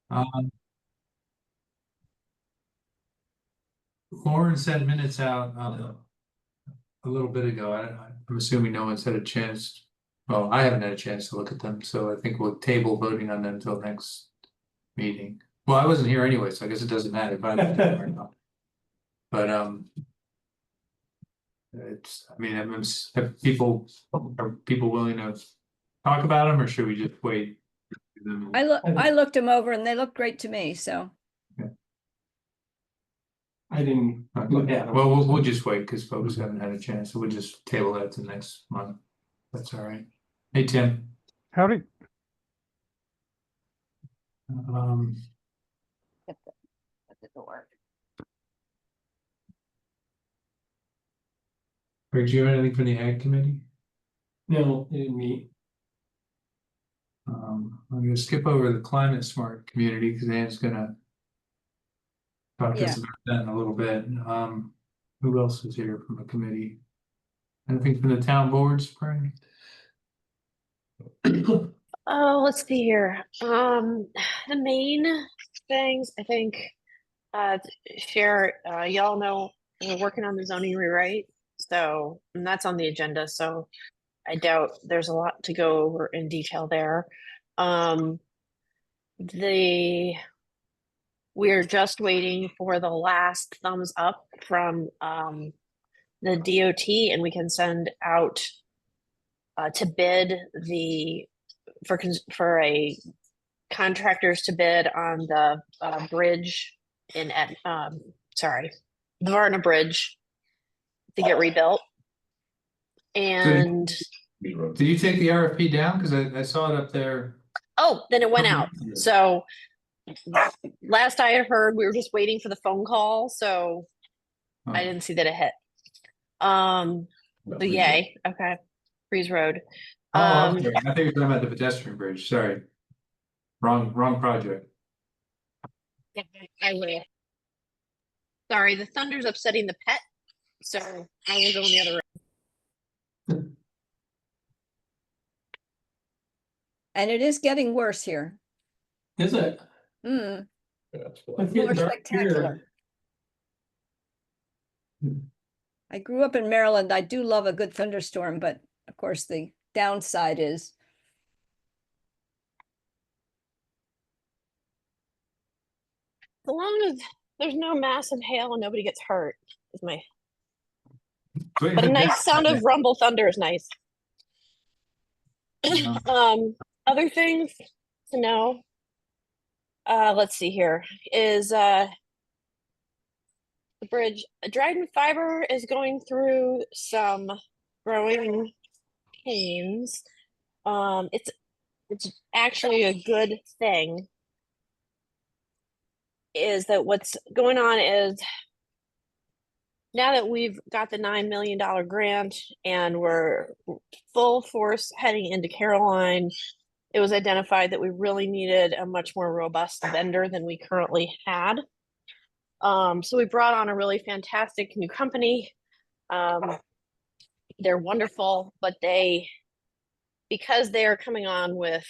Um, Lauren sent minutes out a little bit ago. I'm assuming no one's had a chance. Well, I haven't had a chance to look at them, so I think we'll table voting on them until next meeting. Well, I wasn't here anyway, so I guess it doesn't matter if I was here or not. But I mean, are people willing to talk about them, or should we just wait? I looked them over and they look great to me, so. I didn't look at them. Well, we'll just wait because folks haven't had a chance, so we'll just table that to next month. That's all right. Hey, Tim. Howdy. Greg, do you have anything from the Ag Committee? No, they didn't meet. I'm gonna skip over the climate smart community because Ann's gonna talk to us about that in a little bit. Who else is here from the committee? Anything from the town boards, Frank? Oh, let's see here. The main things, I think, y'all know we're working on the zoning rewrite, so and that's on the agenda. So I doubt there's a lot to go over in detail there. We're just waiting for the last thumbs up from the DOT, and we can send out to bid for a contractors to bid on the bridge the Varna Bridge to get rebuilt. And Did you take the RFP down? Because I saw it up there. oh, then it went out. So last I had heard, we were just waiting for the phone call, so I didn't see that it hit. But yay, okay. Freeze Road. I'm sorry. I think you're talking about the pedestrian bridge. Sorry. Wrong project. I will. Sorry, the thunder's upsetting the pet, so I will go in the other room. And it is getting worse here. Is it? Mm, It's more getting dark spectacular. here. I grew up in Maryland. I do love a good thunderstorm, but of course the downside is As long as there's no massive hail and nobody gets hurt, is my. But a nice sound of rumble thunder is nice. Other things to know. Let's see here. Is the bridge Dryden Fiber is going through some growing pains. It's actually a good thing. Is that what's going on is now that we've got the $9 million grant and we're full force heading into Caroline, it was identified that we really needed a much more robust vendor than we currently had. So we brought on a really fantastic new company. They're wonderful, but because they are coming on with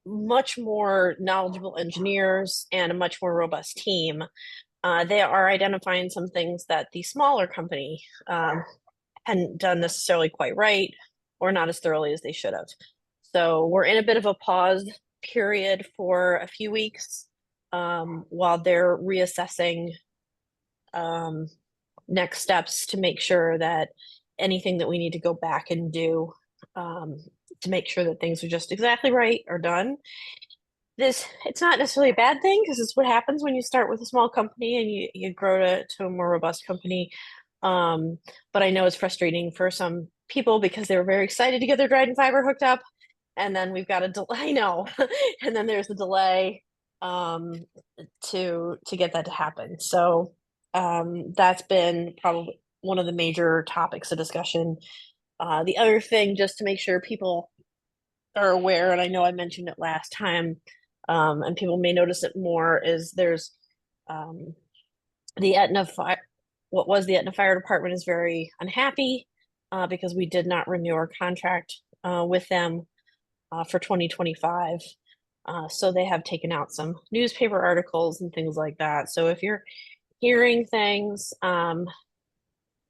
much more knowledgeable engineers and a much more robust team, they are identifying some things that the smaller company hadn't done necessarily quite right or not as thoroughly as they should have. So we're in a bit of a pause period for a few weeks while they're reassessing next steps to make sure that anything that we need to go back and do to make sure that things are just exactly right are done. It's not necessarily a bad thing because it's what happens when you start with a small company and you grow to a more robust company. But I know it's frustrating for some people because they were very excited to get their Dryden Fiber hooked up, and then we've got a delay. I know, and then there's a delay to get that to happen. So that's been probably one of the major topics of discussion. The other thing, just to make sure people are aware, and I know I mentioned it last time, and people may notice it more, is there's the Etna Fire. What was the Etna Fire Department is very unhappy because we did not renew our contract with them for 2025. So they have taken out some newspaper articles and things like that. So if you're hearing things,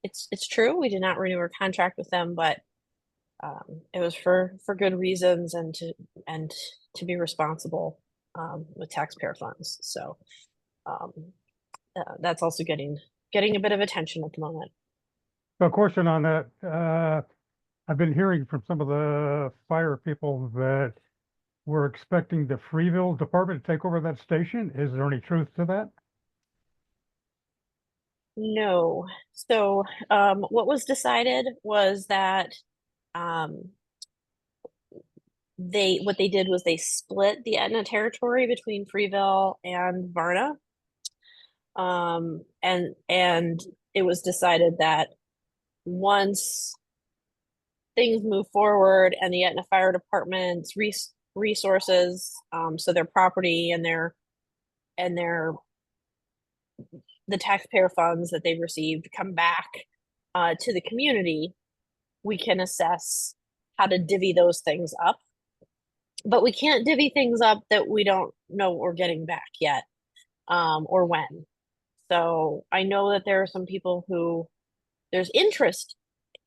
it's true. We did not renew our contract with them, but it was for good reasons and to be responsible with taxpayer funds. So that's also getting a bit of attention at the moment. A question on that. I've been hearing from some of the fire people that we're expecting the Freeville department to take over that station. Is there any truth to that? No. So what was decided was that what they did was they split the Etna territory between Freeville and Varna. And it was decided that once things move forward and the Etna Fire Department's resources, so their property and the taxpayer funds that they've received come back to the community, we can assess how to divvy those things up. But we can't divvy things up that we don't know we're getting back yet, or when. So I know that there are some people who there's interest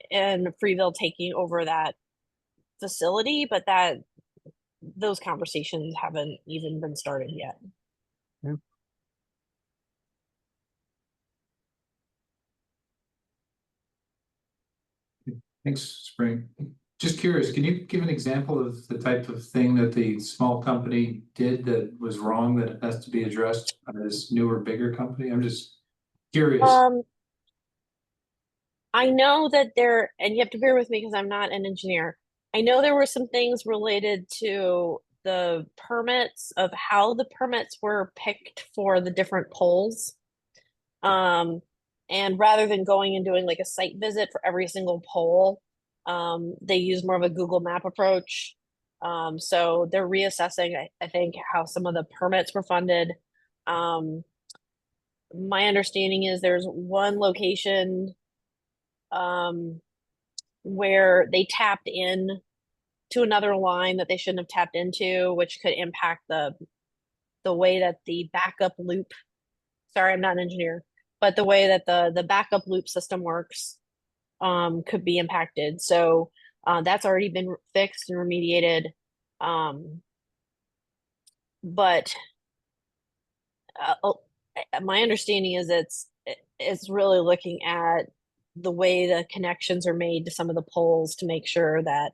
in Freeville taking over that facility, but those conversations haven't even been started yet. Thanks, Spring. Just curious, can you give an example of the type of thing that the small company did that was wrong that has to be addressed by this newer, bigger company? I'm just curious. I know that and you have to bear with me because I'm not an engineer. I know there were some things related to the permits of how the permits were picked for the different poles. And rather than going and doing like a site visit for every single pole, they use more of a Google Map approach. So they're reassessing, I think, how some of the permits were funded. My understanding is there's one location where they tapped in to another line that they shouldn't have tapped into, which could impact the way that the backup loop. Sorry, I'm not an engineer, but the way that the backup loop system works could be impacted. So that's already been fixed and remediated. But my understanding is it's really looking at the way the connections are made to some of the poles to make sure that,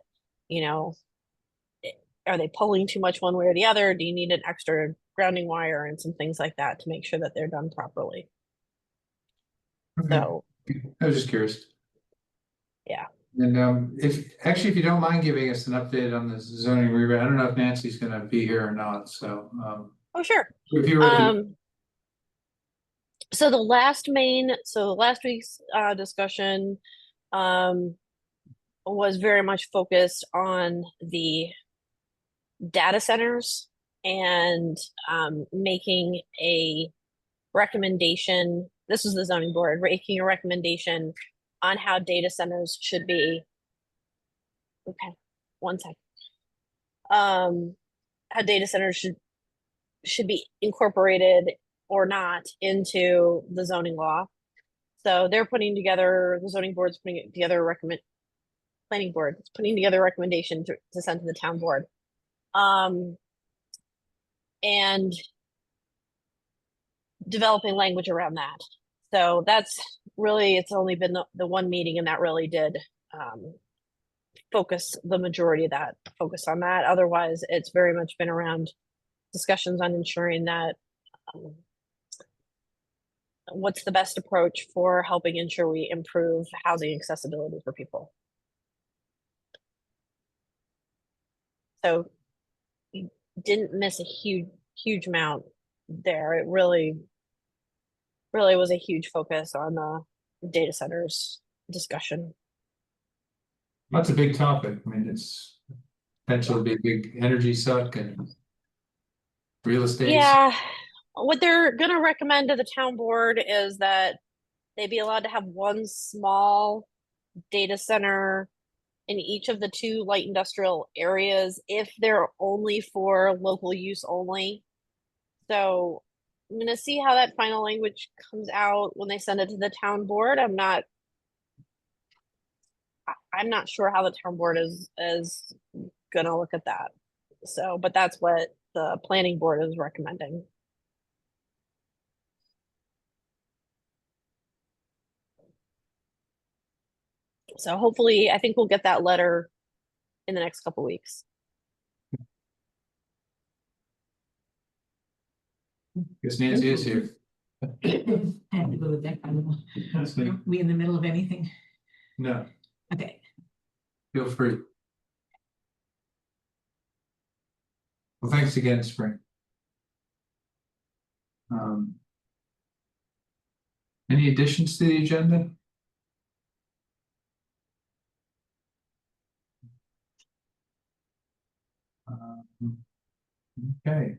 are they pulling too much one way or the other? Do you need an extra grounding wire and some things like that to make sure that they're done properly? Okay. So I was just curious. yeah. And if you don't mind giving us an update on the zoning rewrite, I don't know if Nancy's gonna be here or not, so Oh, sure. if you were to, So last week's discussion was very much focused on the data centers and making a recommendation. This was the zoning board making a recommendation on how data centers should be. Okay, one second. How data centers should be incorporated or not into the zoning law. So they're putting together, the zoning board's putting together planning board is putting together a recommendation to send to the town board. And developing language around that. So that's really, it's only been the one meeting, and that really did focus the majority of that focus on that. Otherwise, it's very much been around discussions on ensuring that what's the best approach for helping ensure we improve housing accessibility for people. So you didn't miss a huge amount there. It really was a huge focus on the data centers discussion. that's a big topic. I mean, it's potentially be a big energy suck and real estate. Yeah, what they're gonna recommend to the town board is that they be allowed to have one small data center in each of the 2 light industrial areas if they're only for local use only. So I'm gonna see how that final language comes out when they send it to the town board. I'm not sure how the town board is gonna look at that. So, but that's what the planning board is recommending. So hopefully, I think we'll get that letter in the next couple weeks. Guess Nancy is here. I have to go with that kind of, That's me. are we in the middle of anything? No, Okay, feel free. Well, thanks again, Spring. Any additions to the agenda? Okay.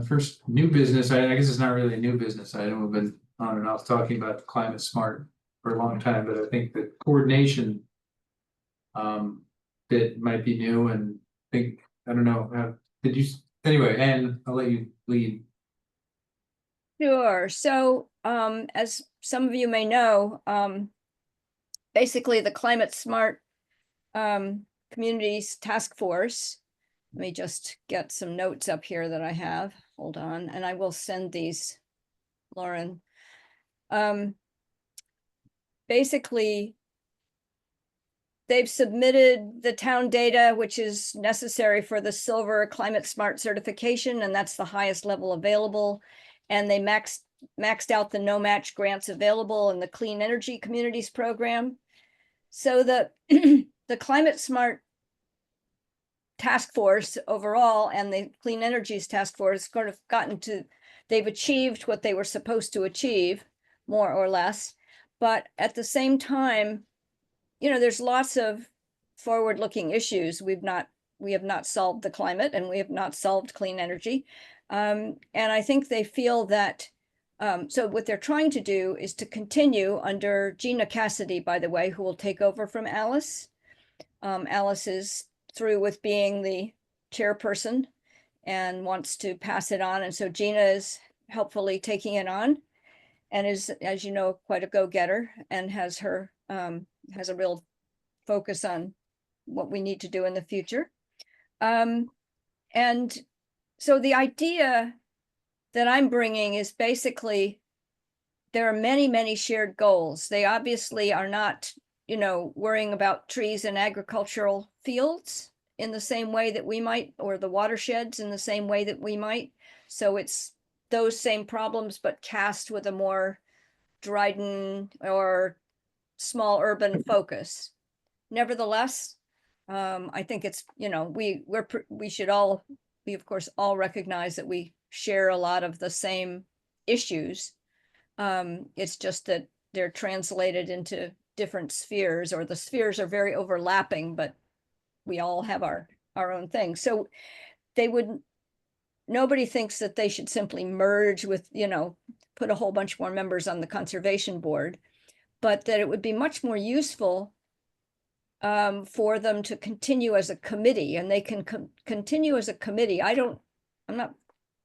First, new business, I guess it's not really a new business item, we've been on and off talking about climate smart for a long time, but I think the coordination. That might be new and think, I don't know, did you, anyway, Anne, I'll let you lead. Sure. So, as some of you may know, basically the Climate Smart Communities Task Force. Let me just get some notes up here that I have. Hold on, and I will send these, Lauren. Basically, they've submitted the town data, which is necessary for the Silver Climate Smart certification, and that's the highest level available. And they maxed out the no match grants available in the Clean Energy Communities program. So the the Climate Smart Task Force overall and the Clean Energies Task Force sort of they've achieved what they were supposed to achieve, more or less. But at the same time, there's lots of forward-looking issues. We have not solved the climate, and we have not solved clean energy. And I think they feel that, so what they're trying to do is to continue under Gina Cassidy, by the way, who will take over from Alice. Alice is through with being the chairperson and wants to pass it on. And so Gina is helpfully taking it on and is, as you know, quite a go-getter and has a real focus on what we need to do in the future. And so the idea that I'm bringing is basically, there are many, many shared goals. They obviously are not, worrying about trees and agricultural fields in the same way that we might, or the watersheds in the same way that we might. So it's those same problems, but cast with a more Dryden or small urban focus. Nevertheless, I think it's, we of course all recognize that we share a lot of the same issues. It's just that they're translated into different spheres, or the spheres are very overlapping, but we all have our own thing. So nobody thinks that they should simply merge with, put a whole bunch more members on the conservation board, but that it would be much more useful for them to continue as a committee, and they can continue as a committee. I'm not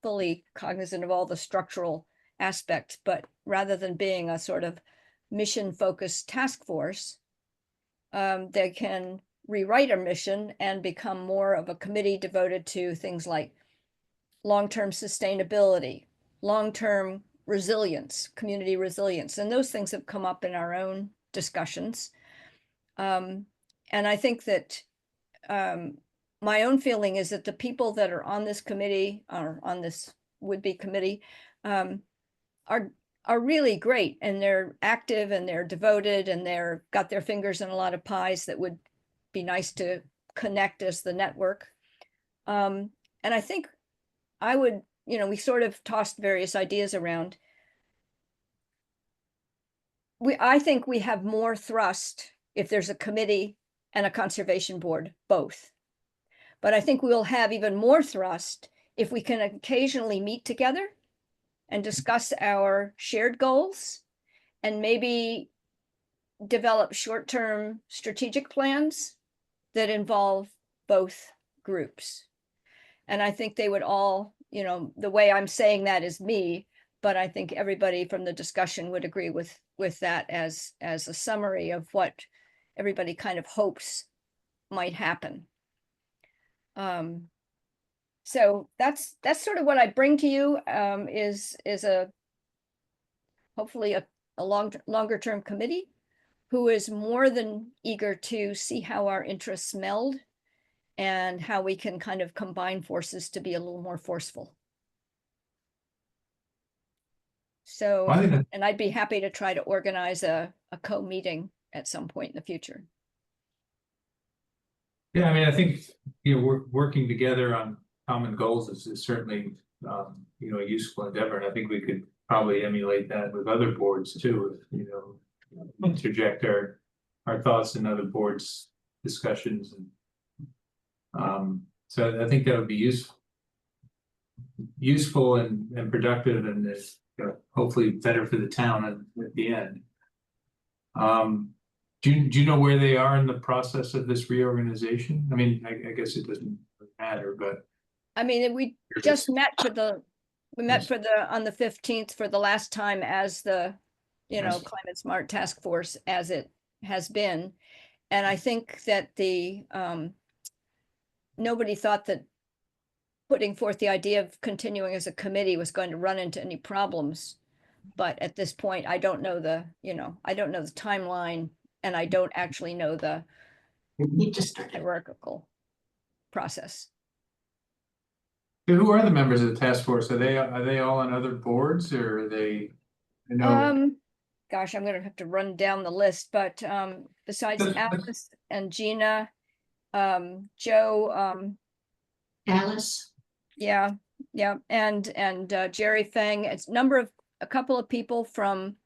fully cognizant of all the structural aspects, but rather than being a sort of mission-focused task force, they can rewrite a mission and become more of a committee devoted to things like long-term sustainability, long-term resilience, community resilience, and those things have come up in our own discussions. And I think that my own feeling is that the people that are on this committee, or on this would-be committee, are really great, and they're active and they're devoted and they're got their fingers in a lot of pies that would be nice to connect as the network. And I think I would, we sort of tossed various ideas around. I think we have more thrust if there's a committee and a conservation board, both. But I think we'll have even more thrust if we can occasionally meet together and discuss our shared goals, and maybe develop short-term strategic plans that involve both groups. And I think they would all, the way I'm saying that is me, but I think everybody from the discussion would agree with that as a summary of what everybody kind of hopes might happen. So that's sort of what I bring to you, is a hopefully a longer term committee who is more than eager to see how our interests meld and how we can kind of combine forces to be a little more forceful. So, I think that- and I'd be happy to try to organize a co-meeting at some point in the future. Yeah, I mean, I think, we're working together on common goals is certainly, a useful endeavor. And I think we could probably emulate that with other boards too, if, interject our thoughts in other boards' discussions. And so I think that would be useful and productive, and is, hopefully better for the town at the end. Do you know where they are in the process of this reorganization? I mean, I guess it doesn't matter, but. I mean, we just met on the 15th for the last time as the, Yes. Climate Smart Task Force as it has been. And I think that nobody thought that putting forth the idea of continuing as a committee was going to run into any problems. But at this point, I don't know the timeline, and I don't actually know the You just started. hierarchical process. Who are the members of the task force? Are they all on other boards, or are they? I know. Gosh, I'm gonna have to run down the list, but besides Alice and Gina, Joe, Alice, yeah, and Jerry Feng, it's a couple of people from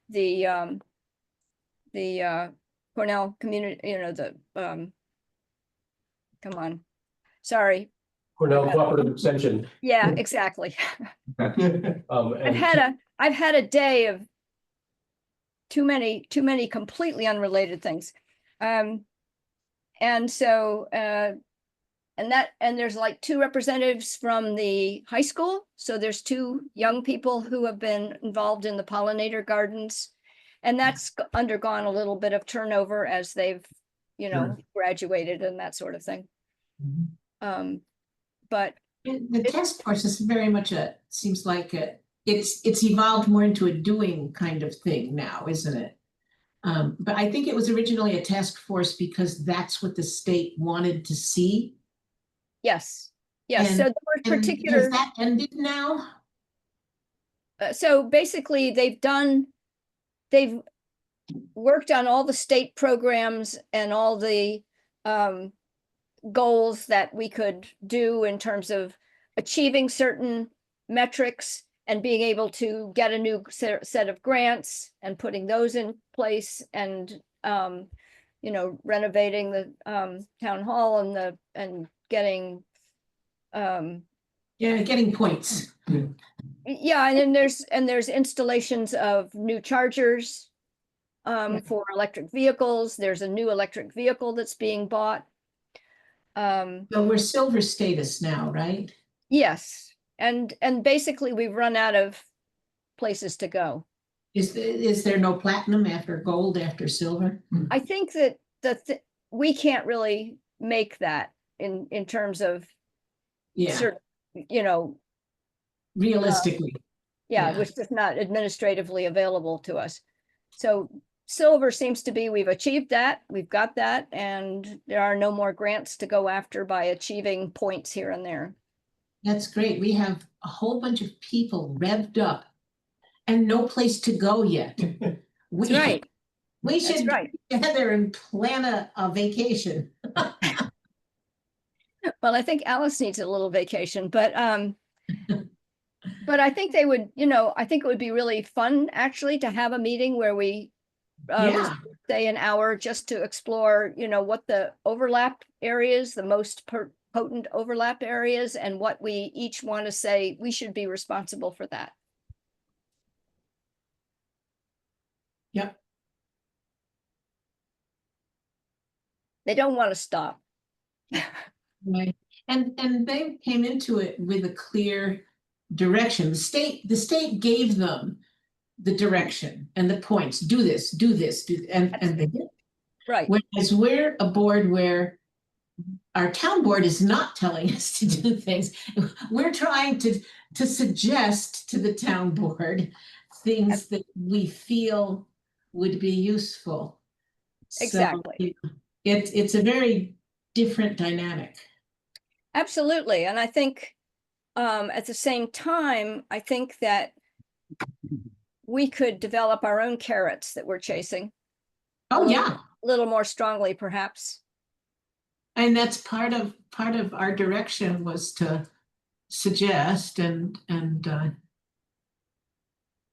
the Cornell community, come on, sorry. Cornell Cooperative Extension. Yeah, exactly. And I've had a day of too many completely unrelated things. And so and there's like 2 representatives from the high school. So there's 2 young people who have been involved in the pollinator gardens. And that's undergone a little bit of turnover as they've, Sure. graduated and that sort of thing. But the task force is very much seems like it's evolved more into a doing kind of thing now, isn't it? But I think it was originally a task force because that's what the state wanted to see. yes, so And- there were And particular. has that ended now? So basically they've worked on all the state programs and all the goals that we could do in terms of achieving certain metrics and being able to get a new set of grants and putting those in place, and renovating the town hall and getting Yeah, getting points. yeah, and then there's installations of new chargers for electric vehicles. There's a new electric vehicle that's being bought. So we're silver status now, right? Yes, and basically we've run out of places to go. Is there no platinum after gold after silver? I think that we can't really make that in terms of Yeah, certain, realistically. yeah, Yeah. which is not administratively available to us. So silver seems to be, we've achieved that, we've got that, and there are no more grants to go after by achieving points here and there. That's great. We have a whole bunch of people revved up and no place to go yet. That's right, We that's should right. get together and plan a vacation. Well, I think Alice needs a little vacation, but I think they would, I think it would be really fun actually to have a meeting where we Yeah, say an hour just to explore, what the overlap areas, the most potent overlap areas, and what we each want to say we should be responsible for that. yep. They don't want to stop. Right, and they came into it with a clear direction. The state gave them the direction and the points, do this, do this, and they did. Right, Whereas we're a board where our town board is not telling us to do things. We're trying to suggest to the town board things that we feel would be useful. So, exactly. it's a very different dynamic. Absolutely. And I think at the same time, I think that we could develop our own carrots that we're chasing. Oh, yeah. A little more strongly, perhaps. And that's part of our direction was to suggest and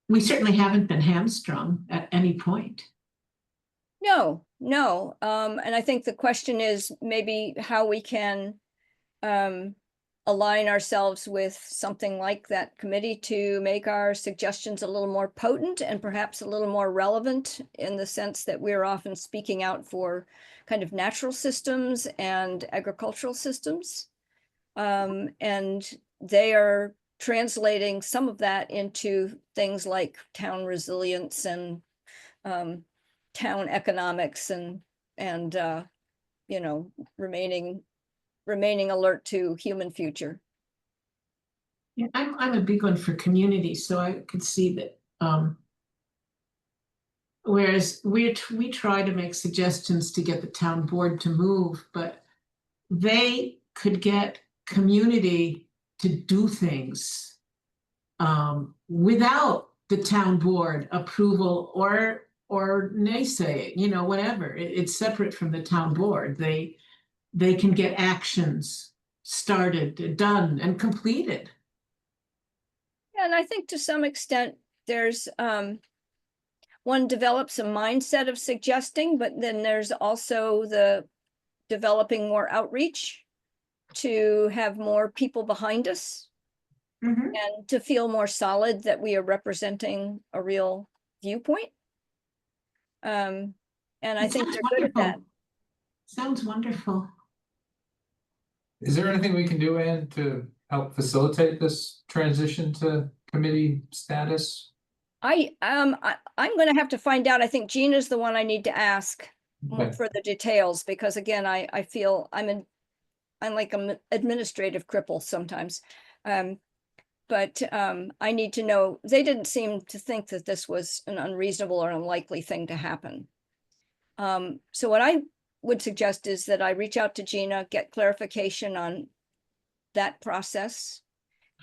we certainly haven't been hamstrung at any point. No, no. And I think the question is maybe how we can align ourselves with something like that committee to make our suggestions a little more potent and perhaps a little more relevant in the sense that we're often speaking out for kind of natural systems and agricultural systems. And they are translating some of that into things like town resilience and town economics and you know, remaining alert to human future. Yeah, I'm a big one for community, so I could see that. Whereas we try to make suggestions to get the town board to move, but they could get community to do things without the town board approval or naysaying, you know, whatever. It's separate from the town board. They can get actions started, done, and completed. And I think to some extent there's one develops a mindset of suggesting, but then there's also the developing more outreach to have more people behind us and to feel more solid that we are representing a real viewpoint. And I think they're good at that. Sounds wonderful. Is there anything we can do, Ann, to help facilitate this transition to committee status? I'm going to have to find out. I think Gina's the one I need to ask more Okay. for the details, because again, I feel I'm like an administrative cripple sometimes. But I need to know, they didn't seem to think that this was an unreasonable or unlikely thing to happen. So what I would suggest is that I reach out to Gina, get clarification on that process.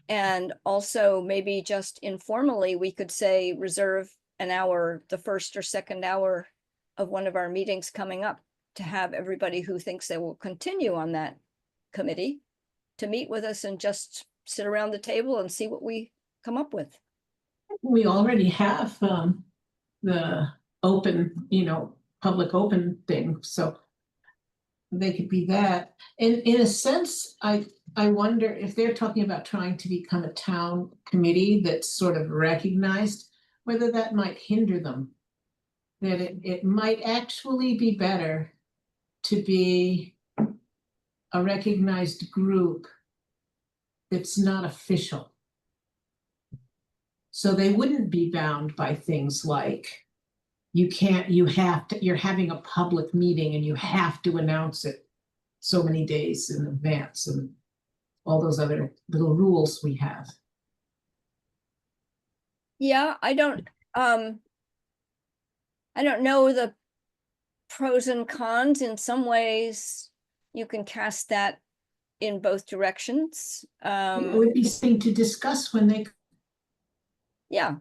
And also maybe just informally, we could say reserve an hour, the first or second hour of one of our meetings coming up to have everybody who thinks they will continue on that committee to meet with us and just sit around the table and see what we come up with. We already have the open, you know, public open thing, so they could be that. And in a sense, I wonder if they're talking about trying to become a town committee that's sort of recognized, whether that might hinder them. That it might actually be better to be a recognized group that's not official. So they wouldn't be bound by things like you're having a public meeting and you have to announce it so many days in advance and all those other little rules we have. Yeah, I don't know the pros and cons. In some ways, you can cast that in both directions. It would be something to discuss when they. Yeah.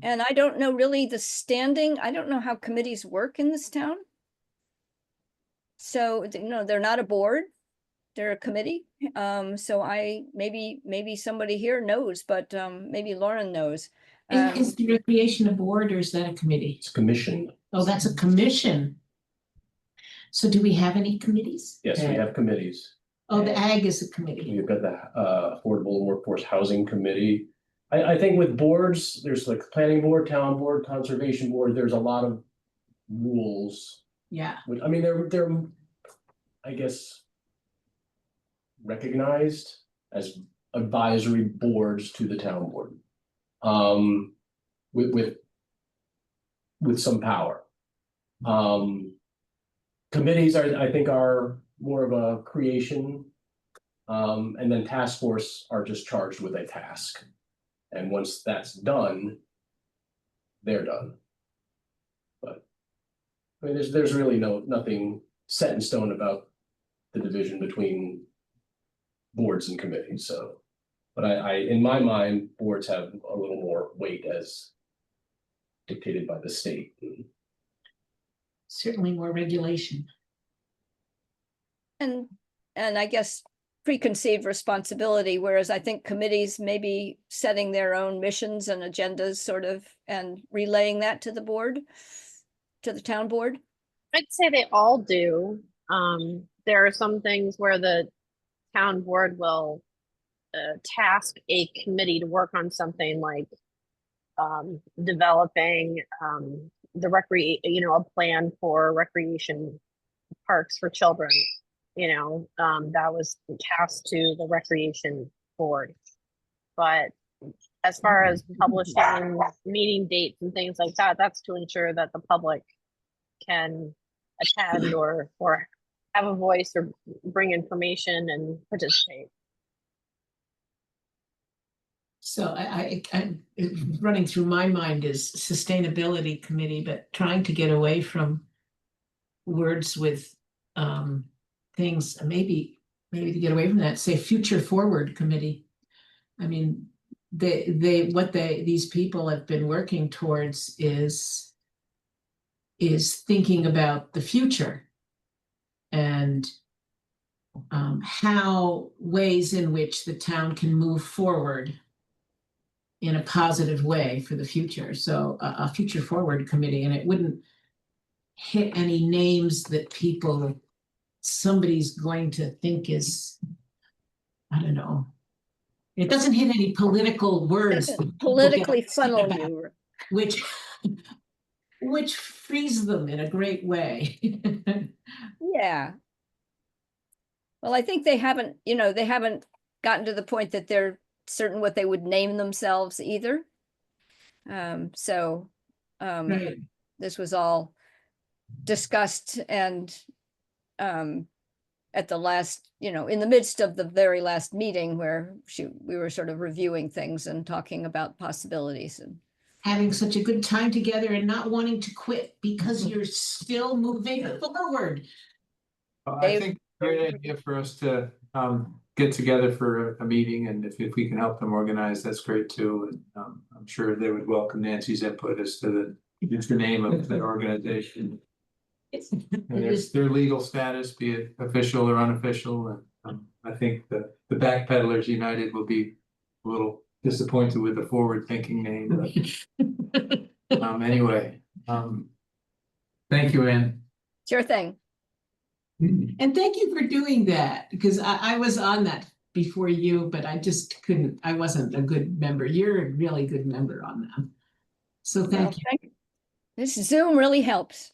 And I don't know really the standing. I don't know how committees work in this town. So, you know, they're not a board, they're a committee. So maybe somebody here knows, but maybe Lauren knows. Is the recreation a board or is that a committee? It's commission. Oh, that's a commission. So do we have any committees? Yes, we have committees. Oh, the ag is a committee. We've got the Affordable and Workforce Housing Committee. I think with boards, there's like planning board, town board, conservation board, there's a lot of rules Yeah, I mean, they're, I guess, recognized as advisory boards to the town board. With some power. Committees I think are more of a creation. And then task force are just charged with a task. And once that's done, they're done. But I mean, there's really nothing set in stone about the division between boards and committees, so. But I, in my mind, boards have a little more weight as dictated by the state. certainly more regulation. And I guess preconceived responsibility, whereas I think committees may be setting their own missions and agendas sort of and relaying that to the board, to the town board. I'd say they all do. There are some things where the town board will task a committee to work on something like developing a plan for recreation parks for children. That was tasked to the recreation board. But as far as publishing meeting dates and things like that, that's to ensure that the public can attend or have a voice or bring information and participate. So I running through my mind is sustainability committee, but trying to get away from words with things, maybe to get away from that, say future forward committee. I mean, these people have been working towards is thinking about the future and how ways in which the town can move forward in a positive way for the future. So a future forward committee, and it wouldn't hit any names that somebody's going to think is, I don't know. It doesn't hit any political words. that people get Politically upset funnel about, you. which frees them in a great way. Yeah. Well, I think they haven't gotten to the point that they're certain what they would name themselves either. Right. This was all discussed and at the last, in the midst of the very last meeting where we were sort of reviewing things and talking about possibilities and Having such a good time together and not wanting to quit because you're still moving forward. I think great idea for us to get together for a meeting, and if we can help them organize, that's great too. And I'm sure they would welcome Nancy's input as to the name of the organization. And their legal status, be it official or unofficial, and I think the Backpedalers United will be a little disappointed with the forward-thinking name. But, anyway, thank you, Ann. sure thing. And thank you for doing that, because I was on that before you, but I just couldn't, I wasn't a good member. You're a really good member on them. So Well, thank you. This Zoom really helps.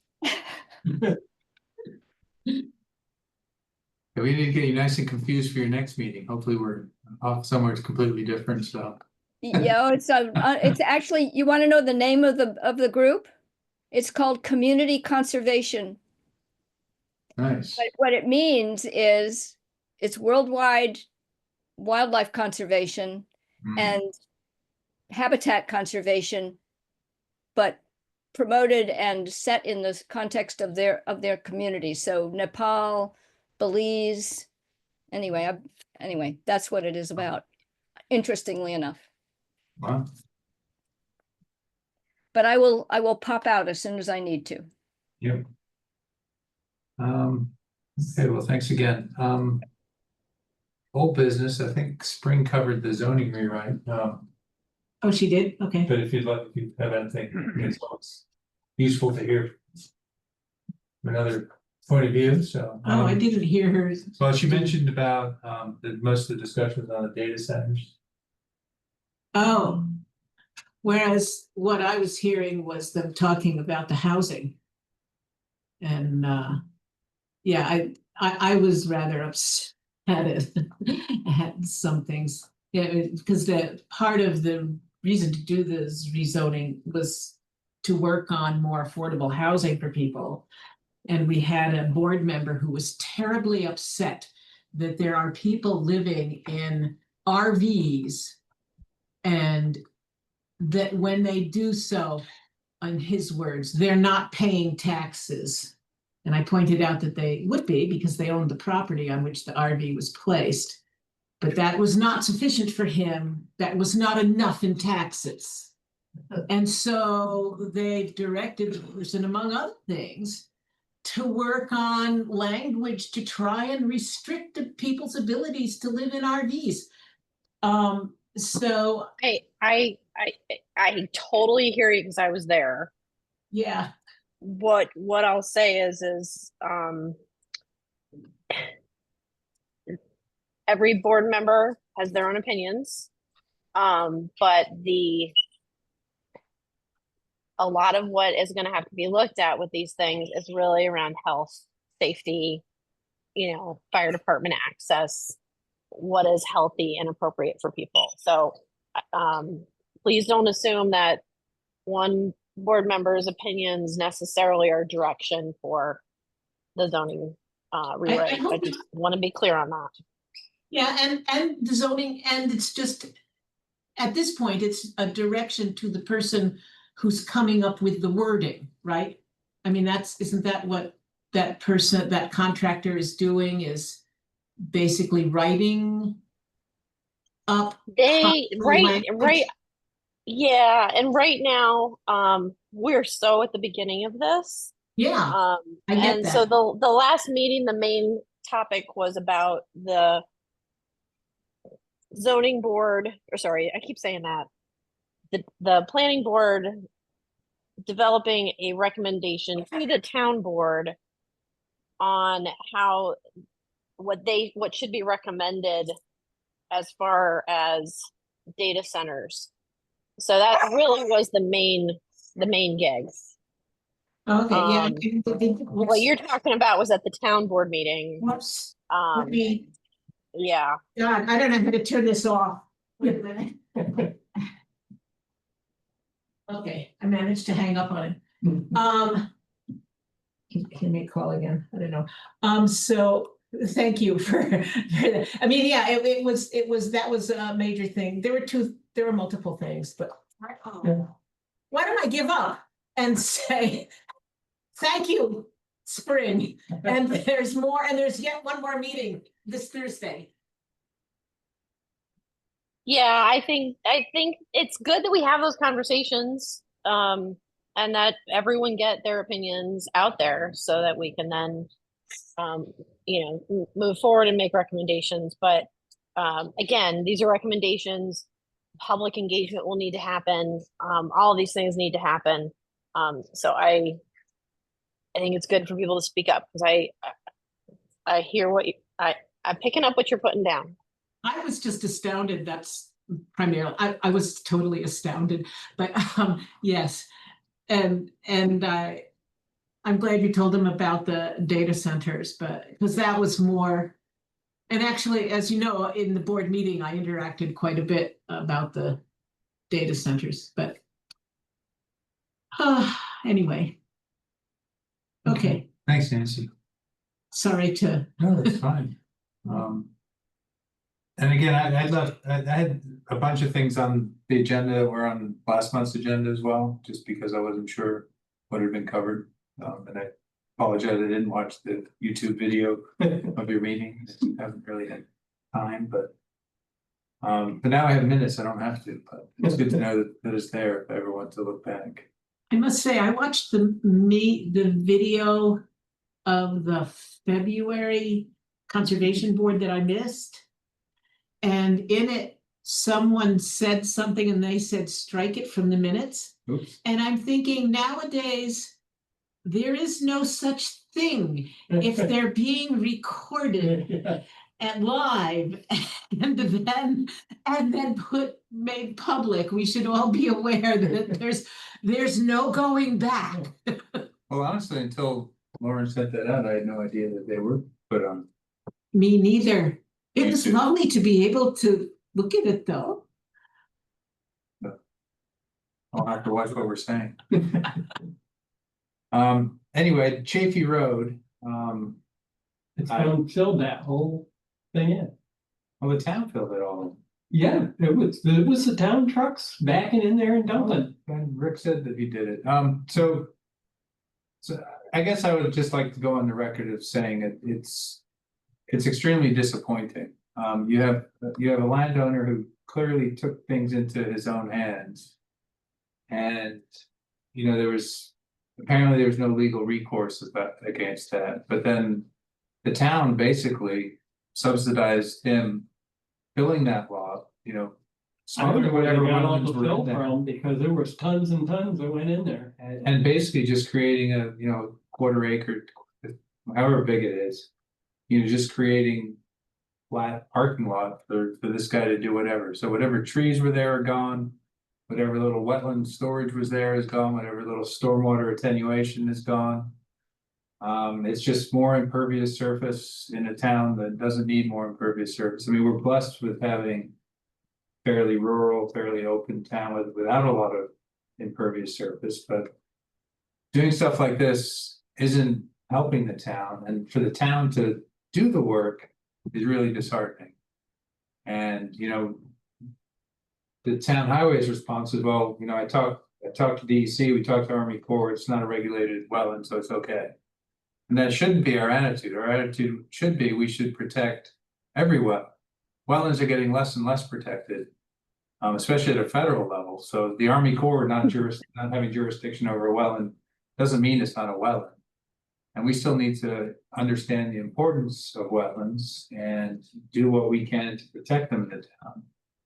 We need to get you nice and confused for your next meeting. Hopefully we're off somewhere completely different, so. Yeah, it's actually, you want to know the name of the group? It's called Community Conservation. Nice. But what it means is it's worldwide wildlife conservation and habitat conservation, but promoted and set in the context of their community. So Nepal, Belize, anyway, that's what it is about, interestingly enough. Wow. But I will pop out as soon as I need to. Yep. Okay, well, thanks again. Old business, I think Spring covered the zoning rewrite. Oh, she did? Okay. But if you'd like, if you have anything, it's useful to hear from another point of view, so. Oh, I didn't hear hers. Well, she mentioned about that most of the discussion was on the data centers. Oh, whereas what I was hearing was them talking about the housing. And yeah, I was rather upset at some things. Yeah, because the part of the reason to do this rezoning was to work on more affordable housing for people. And we had a board member who was terribly upset that there are people living in RVs. And that when they do so, in his words, they're not paying taxes. And I pointed out that they would be because they owned the property on which the RV was placed. But that was not sufficient for him. That was not enough in taxes. And so they've directed the person, among other things, to work on language to try and restrict the people's abilities to live in RVs. So I totally hear you because I was there. yeah, What I'll say is every board member has their own opinions. But a lot of what is going to have to be looked at with these things is really around health, safety, fire department access, what is healthy and appropriate for people. So please don't assume that one board member's opinions necessarily are direction for the zoning rewrite. I just want to be clear on that. yeah, and the zoning, and it's just, at this point, it's a direction to the person who's coming up with the wording, right? I mean, isn't that what that person, that contractor is doing, is basically writing up? Right. Yeah, and right now, we're so at the beginning of this. Yeah, I get and that. so the last meeting, the main topic was about the zoning board, or sorry, I keep saying that. The planning board developing a recommendation to the town board on how what should be recommended as far as data centers. So that really was the main gig. Okay, yeah. What you're talking about was at the town board meeting. Whoops. Let me, Yeah. God, I don't know how to turn this off. Wait a minute. Okay, I managed to hang up on it. He may call again, I don't know. So thank you for that. I mean, yeah, it was, that was a major thing. There were multiple things, but why don't I give up and say, thank you, spring, and there's more, and there's yet one more meeting this Thursday. Yeah, I think it's good that we have those conversations, and that everyone get their opinions out there so that we can then, move forward and make recommendations. But again, these are recommendations. Public engagement will need to happen. All of these things need to happen. So I think it's good for people to speak up because I hear I'm picking up what you're putting down. I was just astounded. That's primarily, I was totally astounded, but yes. And I'm glad you told them about the data centers, but because that was more, and actually, as you know, in the board meeting, I interacted quite a bit about the data centers, but anyway. Okay. Thanks, Nancy. Sorry to. No, that's fine. And again, I had a bunch of things on the agenda that were on last month's agenda as well, just because I wasn't sure what had been covered. And I apologize, I didn't watch the YouTube video of your meeting. I haven't really had time, but now I have minutes, I don't have to, but it's good to know that it's there if I ever want to look back. I must say, I watched the video of the February conservation board that I missed. And in it, someone said something and they said, strike it from the minutes. Oops. And I'm thinking nowadays, there is no such thing if they're being recorded and live and then made public. We should all be aware that there's no going back. Well, honestly, until Lauren sent that out, I had no idea that they were put on. Me neither. It Me was too. lovely to be able to look at it, though. I'll have to watch what we're saying. Anyway, Chafee Road, It's been filled that whole thing in. well, the town filled it all in. Yeah, it was the town trucks backing in there and dumping. And Rick said that he did it. So I guess I would just like to go on the record of saying that it's extremely disappointing. You have a landowner who clearly took things into his own hands. And, you know, there was no legal recourse against that, but then the town basically subsidized him filling that lot, you know. I wonder where they whatever got all wetlands the were in fill there. from, because there was tons and tons that went in there. And basically just creating a, you know, quarter acre, however big it is. You know, just creating flat parking lot for this guy to do whatever. So whatever trees were there are gone. Whatever little wetland storage was there is gone, whatever little stormwater attenuation is gone. It's just more impervious surface in a town that doesn't need more impervious surface. I mean, we're blessed with having fairly rural, fairly open town without a lot of impervious surface, but doing stuff like this isn't helping the town, and for the town to do the work is really disheartening. And, you know, the town highways response is, well, you know, I talked to DEC, we talked to Army Corps, it's not a regulated wetland, so it's okay. And that shouldn't be our attitude. Our attitude should be, we should protect every wetland. Wetlands are getting less and less protected, especially at a federal level. So the Army Corps not having jurisdiction over a wetland doesn't mean it's not a wetland. And we still need to understand the importance of wetlands and do what we can to protect them in the town.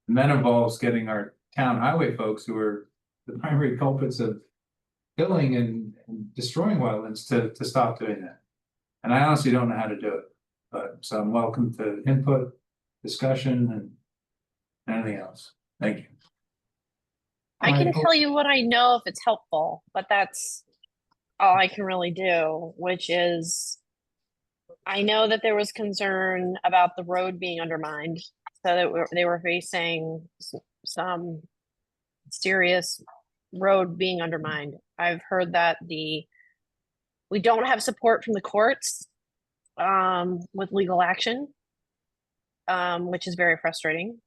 And that involves getting our town highway folks, who are the primary culprits of killing and destroying wetlands, to stop doing that. And I honestly don't know how to do it, but so I'm welcome to input, discussion, and anything else. Thank you. I can tell you what I know if it's helpful, but that's all I can really do, which is I know that there was concern about the road being undermined, so that they were facing some serious road being undermined. I've heard that we don't have support from the courts with legal action, which is very frustrating.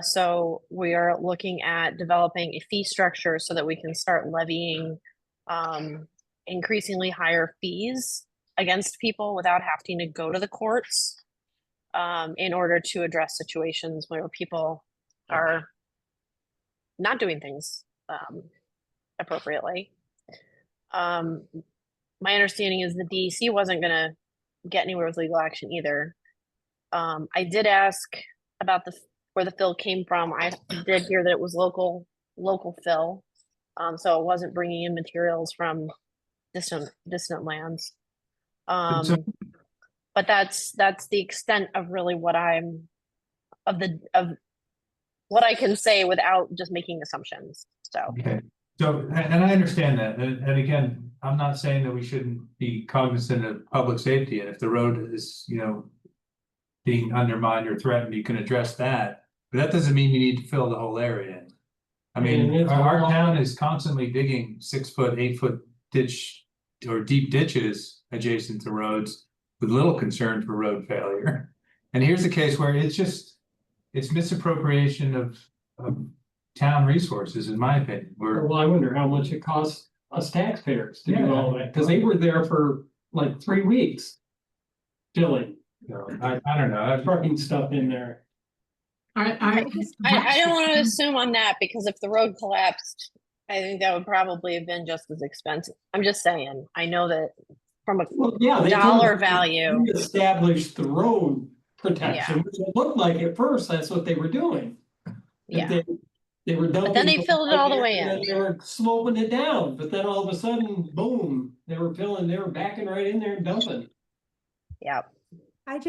So we are looking at developing a fee structure so that we can start levying increasingly higher fees against people without having to go to the courts in order to address situations where people are not doing things appropriately. My understanding is the DEC wasn't going to get anywhere with legal action either. I did ask about where the fill came from. I did hear that it was local fill, so it wasn't bringing in materials from distant lands. But that's the extent of really what what I can say without just making assumptions. So. Okay, so, and I understand that, and again, I'm not saying that we shouldn't be cognizant of public safety, and if the road is, you know, being undermined or threatened, you can address that, but that doesn't mean you need to fill the whole area in. I mean, And it's our all- town is constantly digging 6 foot, 8 foot ditch or deep ditches adjacent to roads with little concern for road failure. And here's a case where it's misappropriation of town resources, in my opinion. Well, I wonder how much it costs us taxpayers to do all that, because they were there for like 3 weeks. Filling, I don't know. trucking stuff in there. I don't want to assume on that, because if the road collapsed, I think that would probably have been just as expensive. I'm just saying, I know that from a Well, yeah, they told dollar us value. we established the road protection, which it looked like at first that's what they were doing. That Yeah. They were dumping. then they filled it all the way and then in. They were sloping it down, but then all of a sudden, boom, they were backing right in there and dumping. Yeah. I'm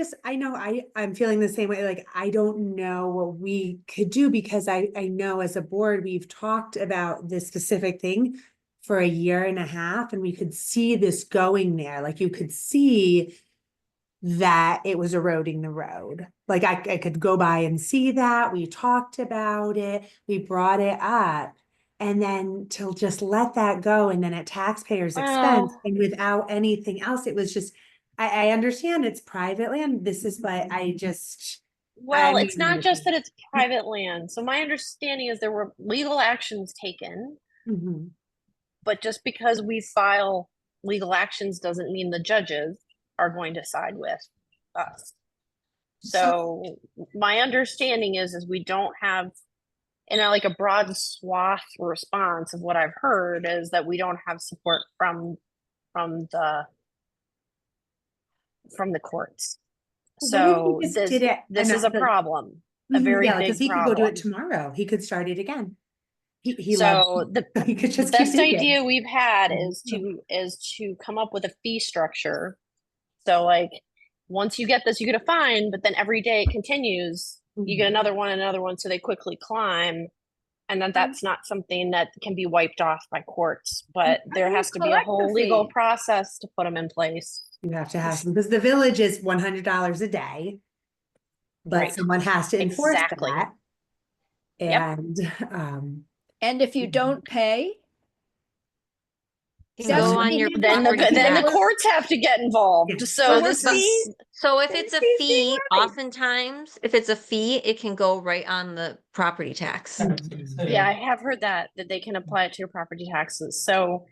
feeling the same way. Like, I don't know what we could do, because I know as a board, we've talked about this specific thing for a year and a half, and we could see this going there. Like you could see that it was eroding the road. Like I could go by and see that. We talked about it. We brought it up. And then to just let that go and then at taxpayers' expense Well- and without anything else, it was just, I understand it's private land. This is, but I just. Well, I'm it's not just that looking. it's private land. So my understanding is there were legal actions taken, Mhm. but just because we file legal actions doesn't mean the judges are going to side with us. So my understanding is we don't have, and like a broad swath response of what I've heard is that we don't have support from the courts. What if So he just this did it this is a another- problem, a Mhm, very yeah, big because he could go do problem. it tomorrow. He could start it again. He So loves, the he could the just keep best digging. idea we've had Yeah. is to come up with a fee structure. So like once you get this, you get a fine, but then every day it continues, you get Mhm. another one, so they quickly climb. And then that's not something that can be wiped off by courts, but there you has to be a collect the whole legal fee? process to put them in place. You have to have some, because the village is $100 a day. But Right. someone has to enforce Exactly. that. Yep. And, And if you Mhm. don't pay, You That's go what on he your did Then the property then the tax. courts have to get involved. Yeah. So Well, this we're is So if it's a He's fee, right. oftentimes, if it's a fee, it can go right on the property tax. yeah, I have heard that they can apply it to your property taxes. So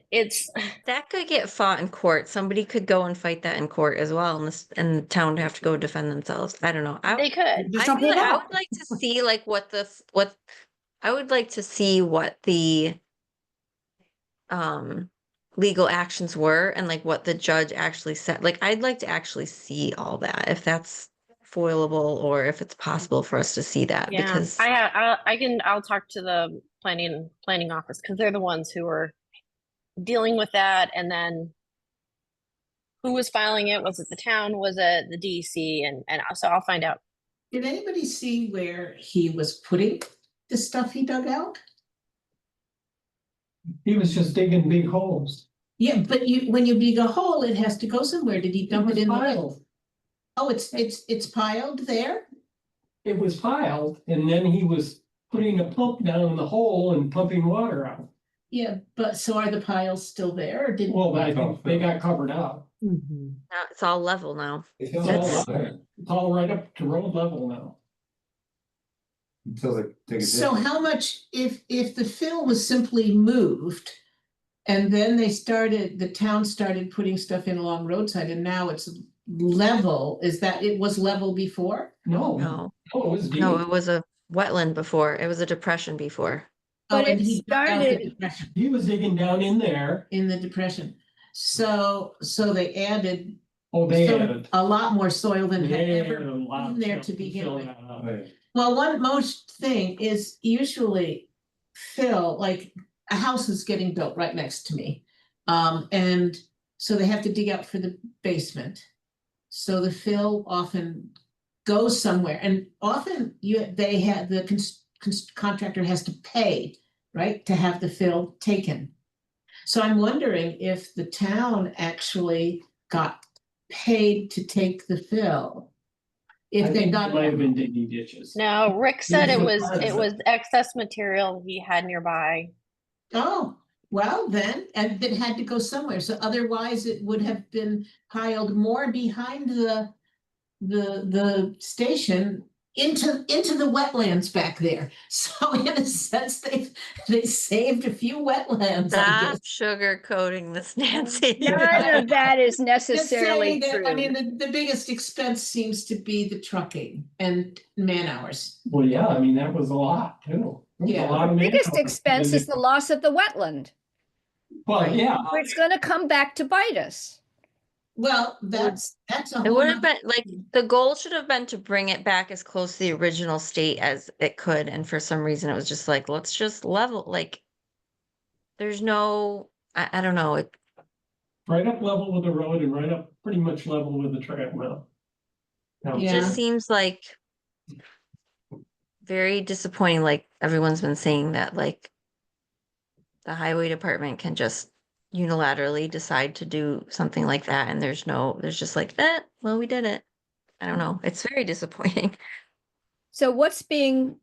it's That could get fought in court. Somebody could go and fight that in court as well, and and the town would have to go defend themselves. I don't know. they could. just don't pay I that. would like to see like what I would like to see what the legal actions were and like what the judge actually said. Like I'd like to actually see all that if that's foilable or if it's possible for us to see that Yeah, because I'll talk to the planning office because they're the ones who are dealing with that. And then who was filing it? Was it the town? Was it the DC? And so I'll find out. Did anybody see where he was putting the stuff he dug out? He was just digging big holes. Yeah, but when you dig a hole, it has to go somewhere. Did he dump it in the piled. hole? Oh, it's piled there? It was piled, and then he was putting a pump down in the hole and pumping water out. Yeah, but so are the piles still there or did? Well, I think they got covered up. Mhm. now it's all level now. It's all right up to road level now. Until they take it. So how much, if the fill was simply moved? And then the town started putting stuff in along roadside and now it's level, is that, it was level before? No, No, it was deep. no, it was a wetland before. It was a depression before. But Oh, and it he dug out the started- depression, He was digging down in there. in the depression. So they added Oh, they so added. a lot more soil than had They ever added a lot been of there stuff to begin fill with. that up. Well, most thing is usually fill, like a house is getting built right next to me. And so they have to dig out for the basement. So the fill often goes somewhere and often they have the contractor has to pay, right, to have the fill taken. So I'm wondering if the town actually got paid to take the fill. I If they think got. they might have been digging ditches. No, Rick said It it was was a part of it it. was excess material he had nearby. Oh, well then, and it had to go somewhere, so otherwise it would have been piled more behind the station into the wetlands back there. So in a sense, they saved a few wetlands, I Stop guess. sugarcoating this, Nancy. none of that is Just necessarily saying that, true. I mean, the biggest expense seems to be the trucking and man hours. Well, yeah, I mean, that was a lot too. There was a Yeah. lot of Biggest manpower. expense is the loss of the wetland, Well, yeah, which gonna come back to bite us. Well, that's a It whole would have nother- been like the goal should have been to bring it back as close to the original state as it could. And for some reason, it was just like, let's just level. Like, there's no, I don't know. right up level with the road and right up pretty much level with the trail now. Now, It Yeah. just seems like very disappointing. Like everyone's been saying that, like the highway department can just unilaterally decide to do something like that, and there's just like, well, we did it. I don't know. It's very disappointing. So what's being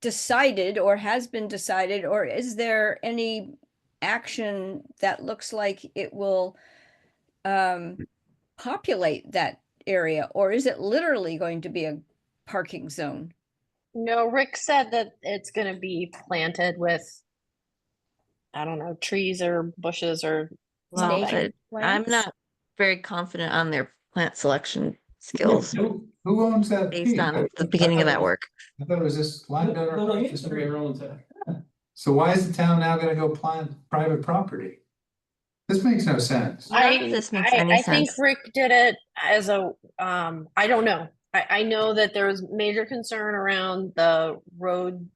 decided or has been decided, or is there any action that looks like it will populate that area, or is it literally going to be a parking zone? No, Rick said that it's gonna be planted with, I don't know, trees or bushes or Well, something. I'm not very confident on their plant selection skills Who owns that? based piece? on the beginning of that work. I thought it was this landowner. No, across the he's street. their own thing. So why is the town now gonna go plant private property? This makes no sense. None of this makes any I think sense. Rick did it as a, I don't know. I know that there was major concern around the road,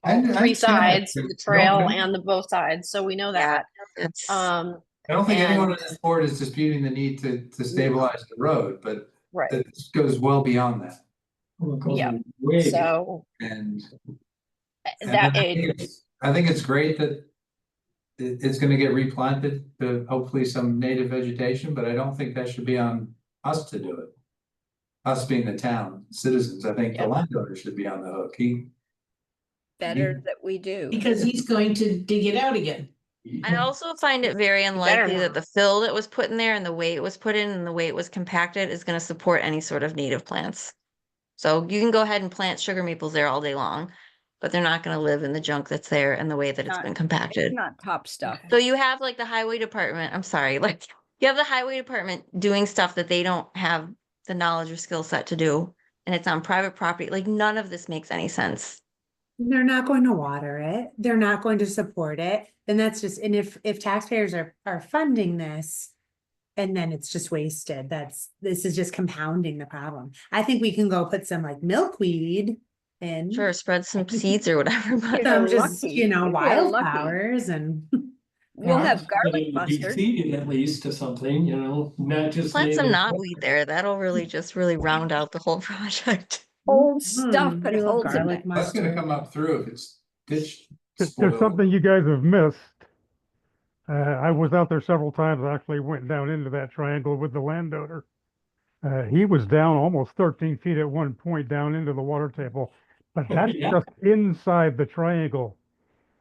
I all understand three that, sides, but the trail don't- and the both sides, so we know Yeah, that. it's, Um, I don't think anyone on and- this board is disputing the need to stabilize the road, but right, this goes well beyond that. Well, it goes Yeah. way beyond. so And that I think it's great that it's gonna get replanted to hopefully some native vegetation, but I don't think that should be on us to do it. Us being the town citizens, I think the Yeah. landowner should be on the hook. Better that we do. Because he's going to dig it out again. I also find it very better unlikely that not. the fill that was put in there and the way it was put in and the way it was compacted is going to support any sort of native plants. So you can go ahead and plant sugar maples there all day long, but they're not going to live in the junk that's there and the way that it's Not- been compacted. Not top stuff. So you have like the highway department, I'm sorry, like you have the highway department doing stuff that they don't have the knowledge or skill set to do, and it's on private property. Like none of this makes any sense. They're not going to water it. They're not going to support it. And that's just, and if taxpayers are funding this, and then it's just wasted, this is just compounding the problem. I think we can go put some like milkweed in. Sure, spread some seeds or whatever, but Some You're just, lucky. you know, If you're lucky. wildflowers and. We'll Yeah, have garlic but it would be mustard. seeded at least to something, you know, not just. plant some native- knotweed there. That'll really just really round out the whole project. Old stuff, but we it love holds it garlic back. That's gonna mustard. come up through if it's ditch. There's spoil. something you guys have missed. I was out there several times, actually went down into that triangle with the landowner. He was down almost 13 feet at one point down into the water table, but Oh, that's yeah. just inside the triangle.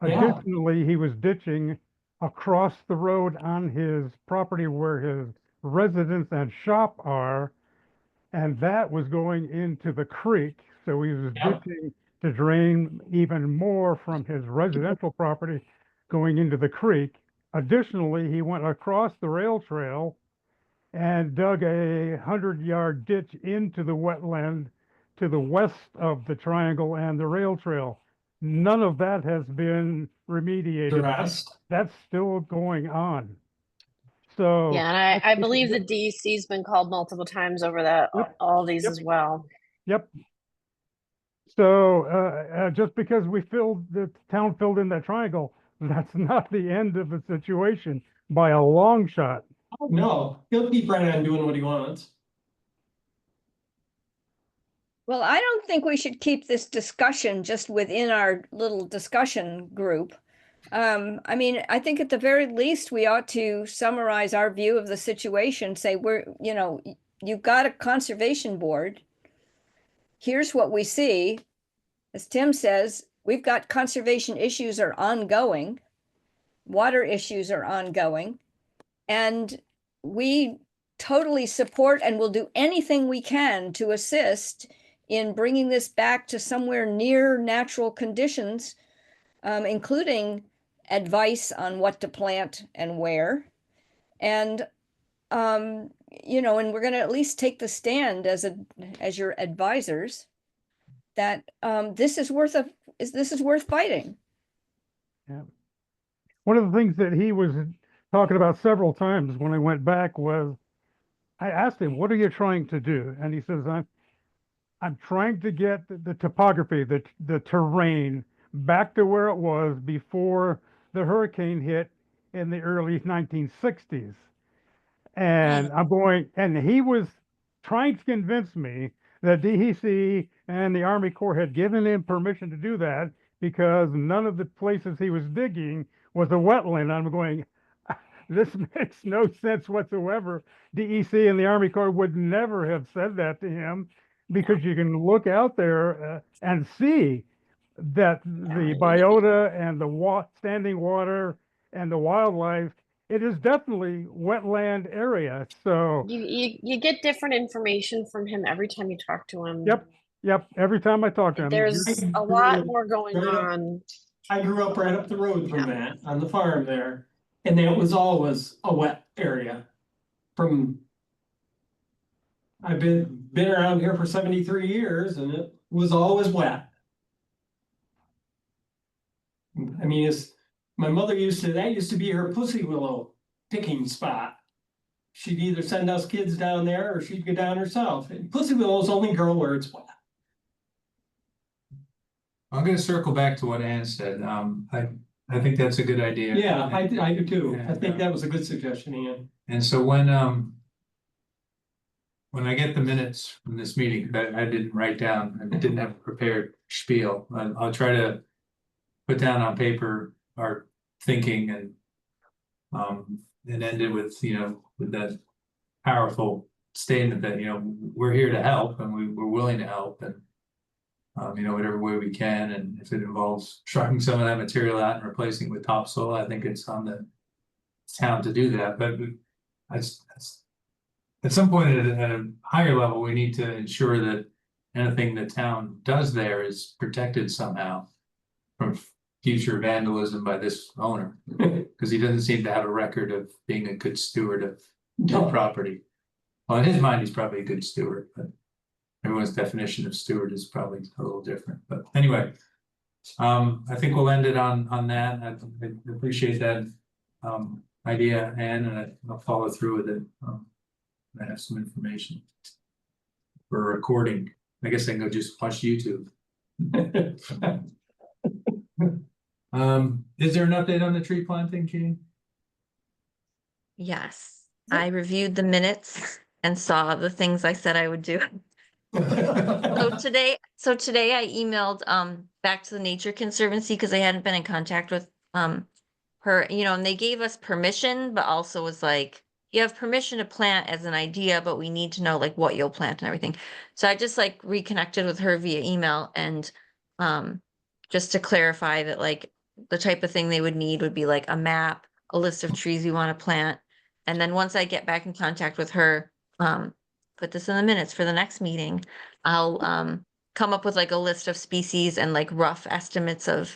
Yeah. Additionally, he was ditching across the road on his property where his residence and shop are. And that was going into the creek, so he was Yeah. ditching to drain even more from his residential property going into the creek. Additionally, he went across the rail trail and dug a 100-yard ditch into the wetland to the west of the triangle and the rail trail. None of that has been remediated. Addressed. That's still going on. So. yeah, and I believe the DEC's been called multiple times over that, Yep. all these Yep. as well. Yep. So, just because the town filled in that triangle, that's not the end of the situation by a long shot. Oh, no, he'll keep right on doing what he wants. Well, I don't think we should keep this discussion just within our little discussion group. I mean, I think at the very least, we ought to summarize our view of the situation, say you've got a conservation board. Here's what we see. As Tim says, we've got conservation issues are ongoing. Water issues are ongoing. And we totally support and will do anything we can to assist in bringing this back to somewhere near natural conditions, including advice on what to plant and where. And, and we're going to at least take the stand as your advisors that this is worth fighting. Yeah. One of the things that he was talking about several times when I went back was, I asked him, what are you trying to do? And he says, I'm trying to get the topography, the terrain back to where it was before the hurricane hit in the early 1960s. And and he was trying to convince me that DEC and the Army Corps had given him permission to do that because none of the places he was digging was a wetland. I'm going, this makes no sense whatsoever. DEC and the Army Corps would never have said that to him, because you can look out there and see that the biota and the standing water and the wildlife, it is definitely wetland area. So, You get different information from him every time you talk to him. yep, every time I talk to him. There's a lot more going on. I grew up right up the road from that, on the farm there, and it was always a wet area. I've been around here for 73 years and it was always wet. I mean, my mother that used to be her pussy willow picking spot. She'd either send us kids down there or she'd go down herself. And pussy willows only grow where it's wet. I'm gonna circle back to what Ann said. I think that's a good idea. Yeah, I do too. I And, think that was a good suggestion, Ian. And so when I get the minutes from this meeting that I didn't write down, I didn't have a prepared spiel, I'll try to put down on paper our thinking and end it with, with that powerful statement that, we're here to help and we're willing to help and, whatever way we can. And if it involves trucking some of that material out and replacing it with topsoil, I think it's on the town to do that. But at some point at a higher level, we need to ensure that anything the town does there is protected somehow from future vandalism by this owner, because he doesn't seem to have a record of being a good steward of the property. Well, in his mind, he's probably a good steward, but everyone's definition of steward is probably a little different. But anyway, I think we'll end it on that. I appreciate that idea, Ann, and I'll follow through with it. I have some information for a recording. I guess I can go just watch YouTube. Is there an update on the tree planting, Jean? Yes, I reviewed the minutes and saw the things I said I would do. So today I emailed back to the Nature Conservancy because I hadn't been in contact with her, and they gave us permission, but also was like, you have permission to plant as an idea, but we need to know like what you'll plant and everything. So I just like reconnected with her via email and just to clarify that like the type of thing they would need would be like a map, a list of trees we want to plant. And then once I get back in contact with her, put this in the minutes for the next meeting, I'll come up with like a list of species and like rough estimates of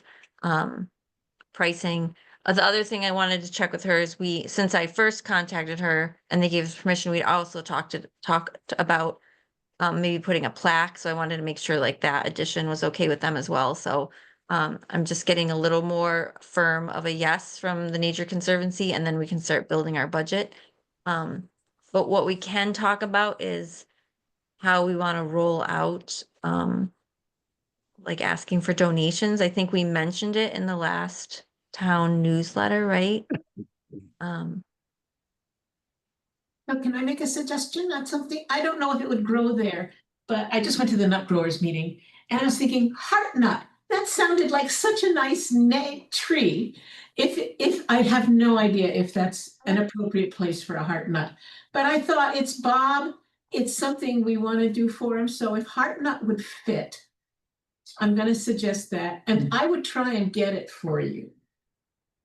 pricing. The other thing I wanted to check with her is since I first contacted her and they gave us permission, we'd also talked about maybe putting a plaque. So I wanted to make sure like that addition was okay with them as well. So I'm just getting a little more firm of a yes from the Nature Conservancy, and then we can start building our budget. But what we can talk about is how we want to roll out like asking for donations. I think we mentioned it in the last town newsletter, right? So can I make a suggestion on something? I don't know if it would grow there, but I just went to the nut growers meeting and I was thinking heart nut. That sounded like such a nice tree. If I have no idea if that's an appropriate place for a heart nut, but I thought it's Bob. It's something we want to do for him. So if heart nut would fit, I'm going to suggest that, and I would try and get it for you.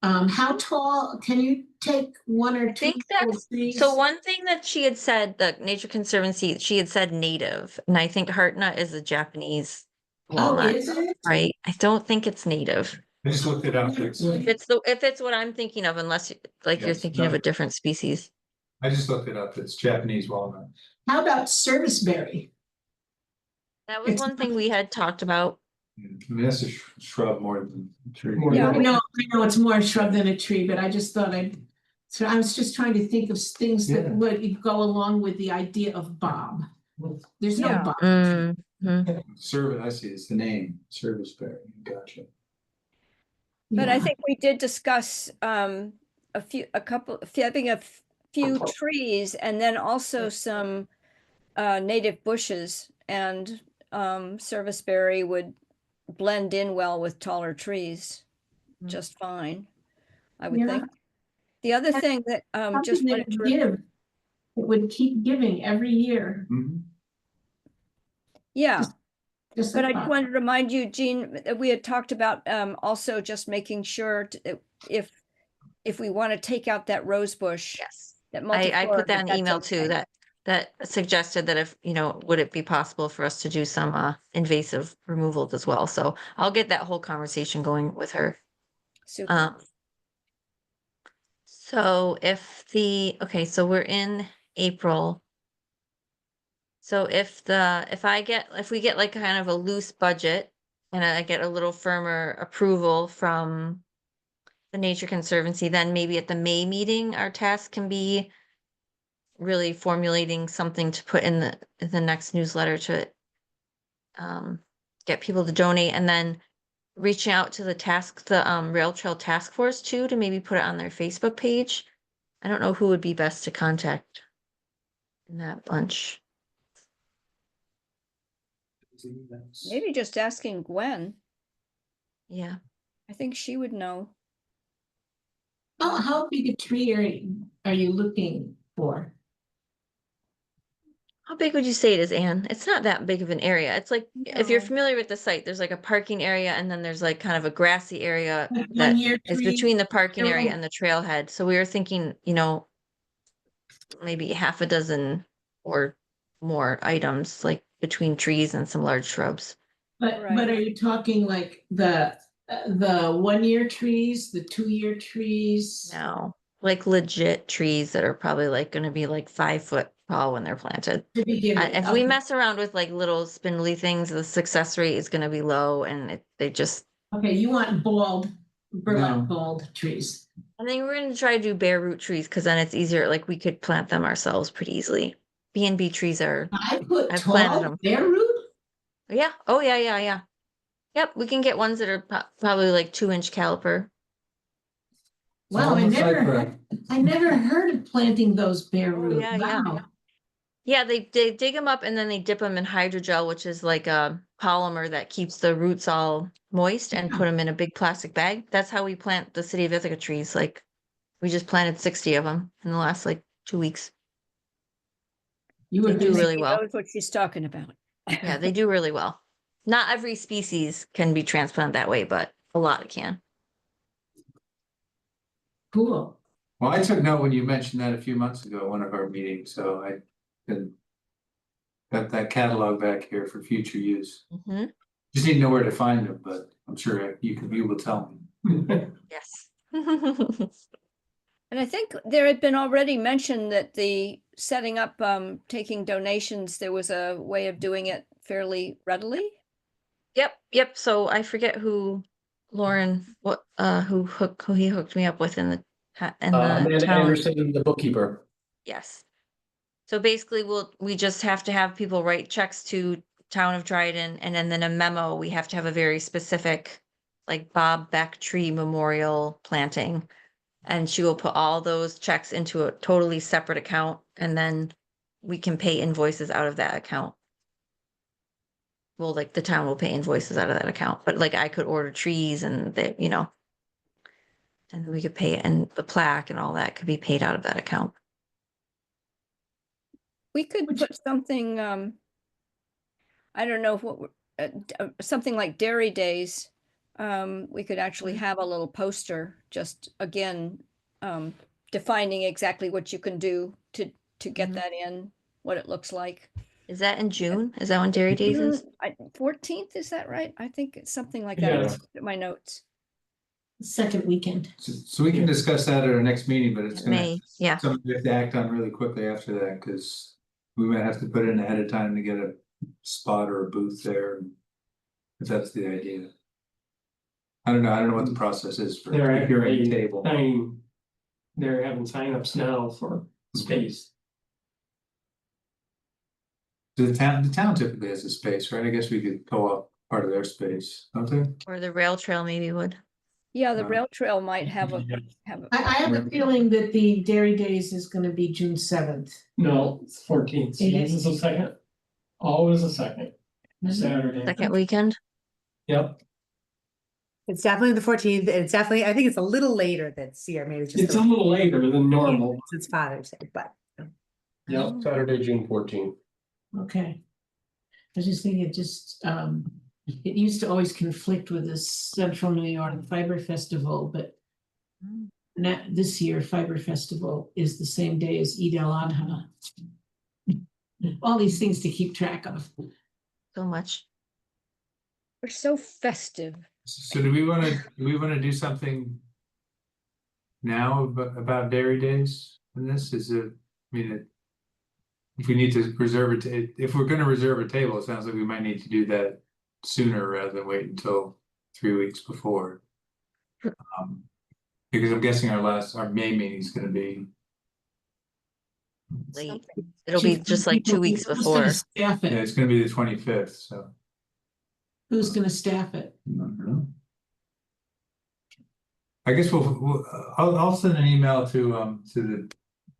How tall can you take one or two? think that's trees? So one thing that she had said, the Nature Conservancy, she had said native, and I think heart nut is a Japanese Oh, walnut, is it? right? I don't think it's native. I just looked it up. If it's what I'm thinking of, unless you're Yes, thinking of no. a different species. I just looked it up. It's Japanese walnut. How about serviceberry? That was one thing we had talked about. I mean, that's a shrub more than a tree. More Yeah, than- I know it's more a shrub than a tree, but I just thought so I was just trying to think of things that Yeah. would go along with the idea of Bob. There's no Yeah. Bob. I see, it's the name, serviceberry, gotcha. But I Yeah. think we did discuss having a few trees and then also some native bushes, and serviceberry would blend in well with taller trees, Mm. just fine, I would Yeah. think. The other thing that, just Something wanted that to, would give, it would keep giving every year. Mhm. yeah. Just a But I thought. wanted to remind you, Jean, that we had talked about also just making sure if we want to take out that rose bush, Yes. that I put multiflora, that in that's email too, okay. that suggested that if, would it be possible for us to do some invasive removals as well? So I'll get that whole conversation going with her. Super. So okay, so we're in April. So if we get like kind of a loose budget and I get a little firmer approval from the Nature Conservancy, then maybe at the May meeting, our task can be really formulating something to put in the next newsletter to get people to donate, and then reaching out to the Rail Trail Task Force too, to maybe put it on their Facebook page. I don't know who would be best to contact in that bunch. Maybe just asking Gwen. Yeah. I think she would know. How big a tree are you looking for? How big would you say it is, Anne? It's not that big of an area. It's like, if you're No. familiar with the site, there's like a parking area and then there's like kind of a grassy area Like that 1 year is tree? between the parking They're area all- and the trailhead. So we were thinking, maybe half a dozen or more items, like between trees and some large shrubs. But Right. are you talking like the 1 year trees, the 2 year trees? No, like legit trees that are probably like gonna be like 5 foot tall when they're planted. To begin with, If we okay. mess around with like little spindly things, the success rate is gonna be low and they just, Okay, you want No. burlap bald trees. I think we're gonna try to do bare root trees because then it's easier, like we could plant them ourselves pretty easily. B&B trees are, I've I've planted tall them. bare root? yeah, oh yeah. Yep, we can get ones that are probably like 2-inch caliper. Wow, I never heard of planting those bare Oh, root. yeah, yeah. Wow. Yeah, they dig them up and then they dip them in hydrogel, which is like a polymer that keeps the roots all moist, and put them in a big plastic bag. That's how we plant the City of Ithaca trees. Like, we just planted 60 of them in the last like 2 weeks. You They were do busy. really She well. knows what she's talking about. Yeah, they do really well. Not every species can be transplanted that way, but a lot can. Cool. Well, I took note when you mentioned that a few months ago, at one of our meetings, so I can got that catalog back here for future use. Mm-hmm. Just need to know where to find them, but I'm sure you will tell me. Yes. And I think there had been already mentioned that the setting up, taking donations, there was a way of doing it fairly readily. Yep. So I forget who Lauren, who he hooked me up with in the Amanda town. Anderson, the bookkeeper. Yes. So basically, we just have to have people write checks to Town of Dryden, and then a memo, we have to have a very specific, like Bob Beck tree memorial planting. And she will put all those checks into a totally separate account, and then we can pay invoices out of that account. Well, like the town will pay invoices out of that account, but like I could order trees and and we could pay it, and the plaque and all that could be paid out of that account. We could put something, I don't know what, something like Dairy Days. We could actually have a little poster, just again, defining exactly what you can do to get Mhm. that in, what it looks like. Is that in June? Is that when Dairy Days is? 14th, is that right? I think it's something like Yeah. that. Let's look at my notes. Second weekend. So we can discuss that at our next meeting, but it's gonna, May, yeah. something we have to act on really quickly after that, because we might have to put in ahead of time to get a spot or a booth there. If that's the idea. I don't know what the process is for They're procuring a actually table. they're having signups now for space. The town typically has a space, right? I guess we could co-op part of their space, don't they? Or the rail trail maybe would. Yeah, the Uh, rail trail might have a, I have a feeling that the Dairy Days is gonna be June 7th. No, it's 14th. It This is. is the second. Always a second Saturday. Second weekend? Yep, It's definitely the 14th. It's definitely, I think it's a little later this year, maybe just. it's a little later than normal. It's Father's Day, but. Yep, Saturday, June 14th. Okay. I was just thinking, it used to always conflict with the Central New York Fiber Festival, but this year Fiber Festival is the same day as Eid al-Adha. All these things to keep track of. So much. We're so festive. So do we wanna do something now about Dairy Days in this? Is it, I mean, if we need to reserve it, if we're gonna reserve a table, it sounds like we might need to do that sooner rather than wait until 3 weeks before. Because I'm guessing our May meeting is gonna be, Late. It'll be just like 2 weeks Who's before. gonna staff yeah, it? it's gonna be the 25th, so. Who's gonna staff it? I don't know. I guess I'll send an email to the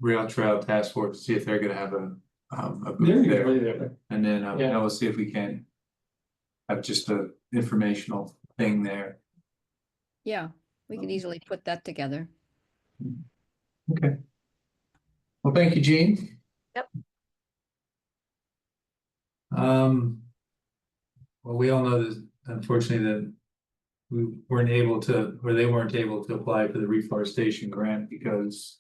Rail Trail Task Force to see if they're gonna have a they're booth usually there. there. And then Yeah. we'll see if we can have just a informational thing there. Yeah, we could easily put that together. Okay. Well, thank you, Jean. Yep. Well, we all know that unfortunately that we weren't able to, or they weren't able to apply for the reforestation grant because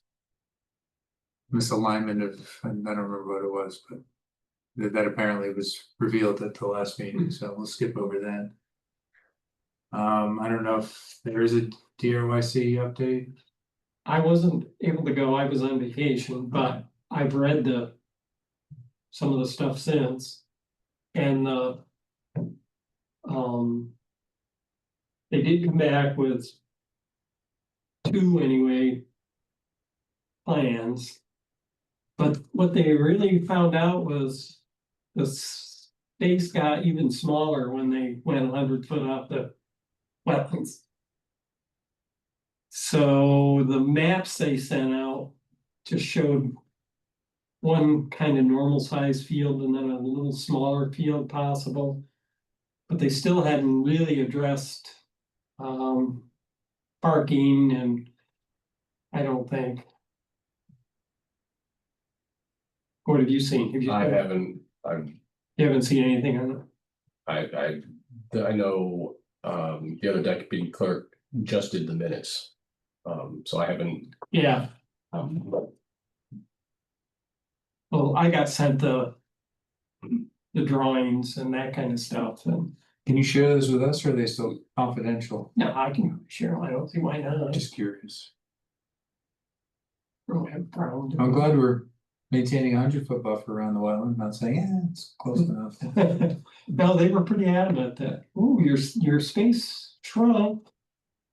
misalignment of, I don't remember what it was, but that apparently was revealed at the last meeting, so we'll skip over that. I don't know if there is a DRYC update. I wasn't able to go, I was on vacation, but I've read some of the stuff since. And they did come back with 2 anyway plans. But what they really found out was the space got even smaller when they went 100 foot up the wetlands. So the maps they sent out just showed one kind of normal sized field and then a little smaller field possible. But they still hadn't really addressed parking, and I don't think. What have you seen? I You haven't seen anything on it? I know, the other deputy clerk just did the minutes. So I haven't, Yeah, well, I got sent the drawings and that kind of stuff, and Can you share those with us or are they still confidential? no, I can share them. I don't see why not. Just curious. Don't have a problem doing I'm it. glad we're maintaining a 100-foot buffer around the wetland, not saying, yeah, it's close enough. No, they were pretty adamant that, ooh, your space shrunk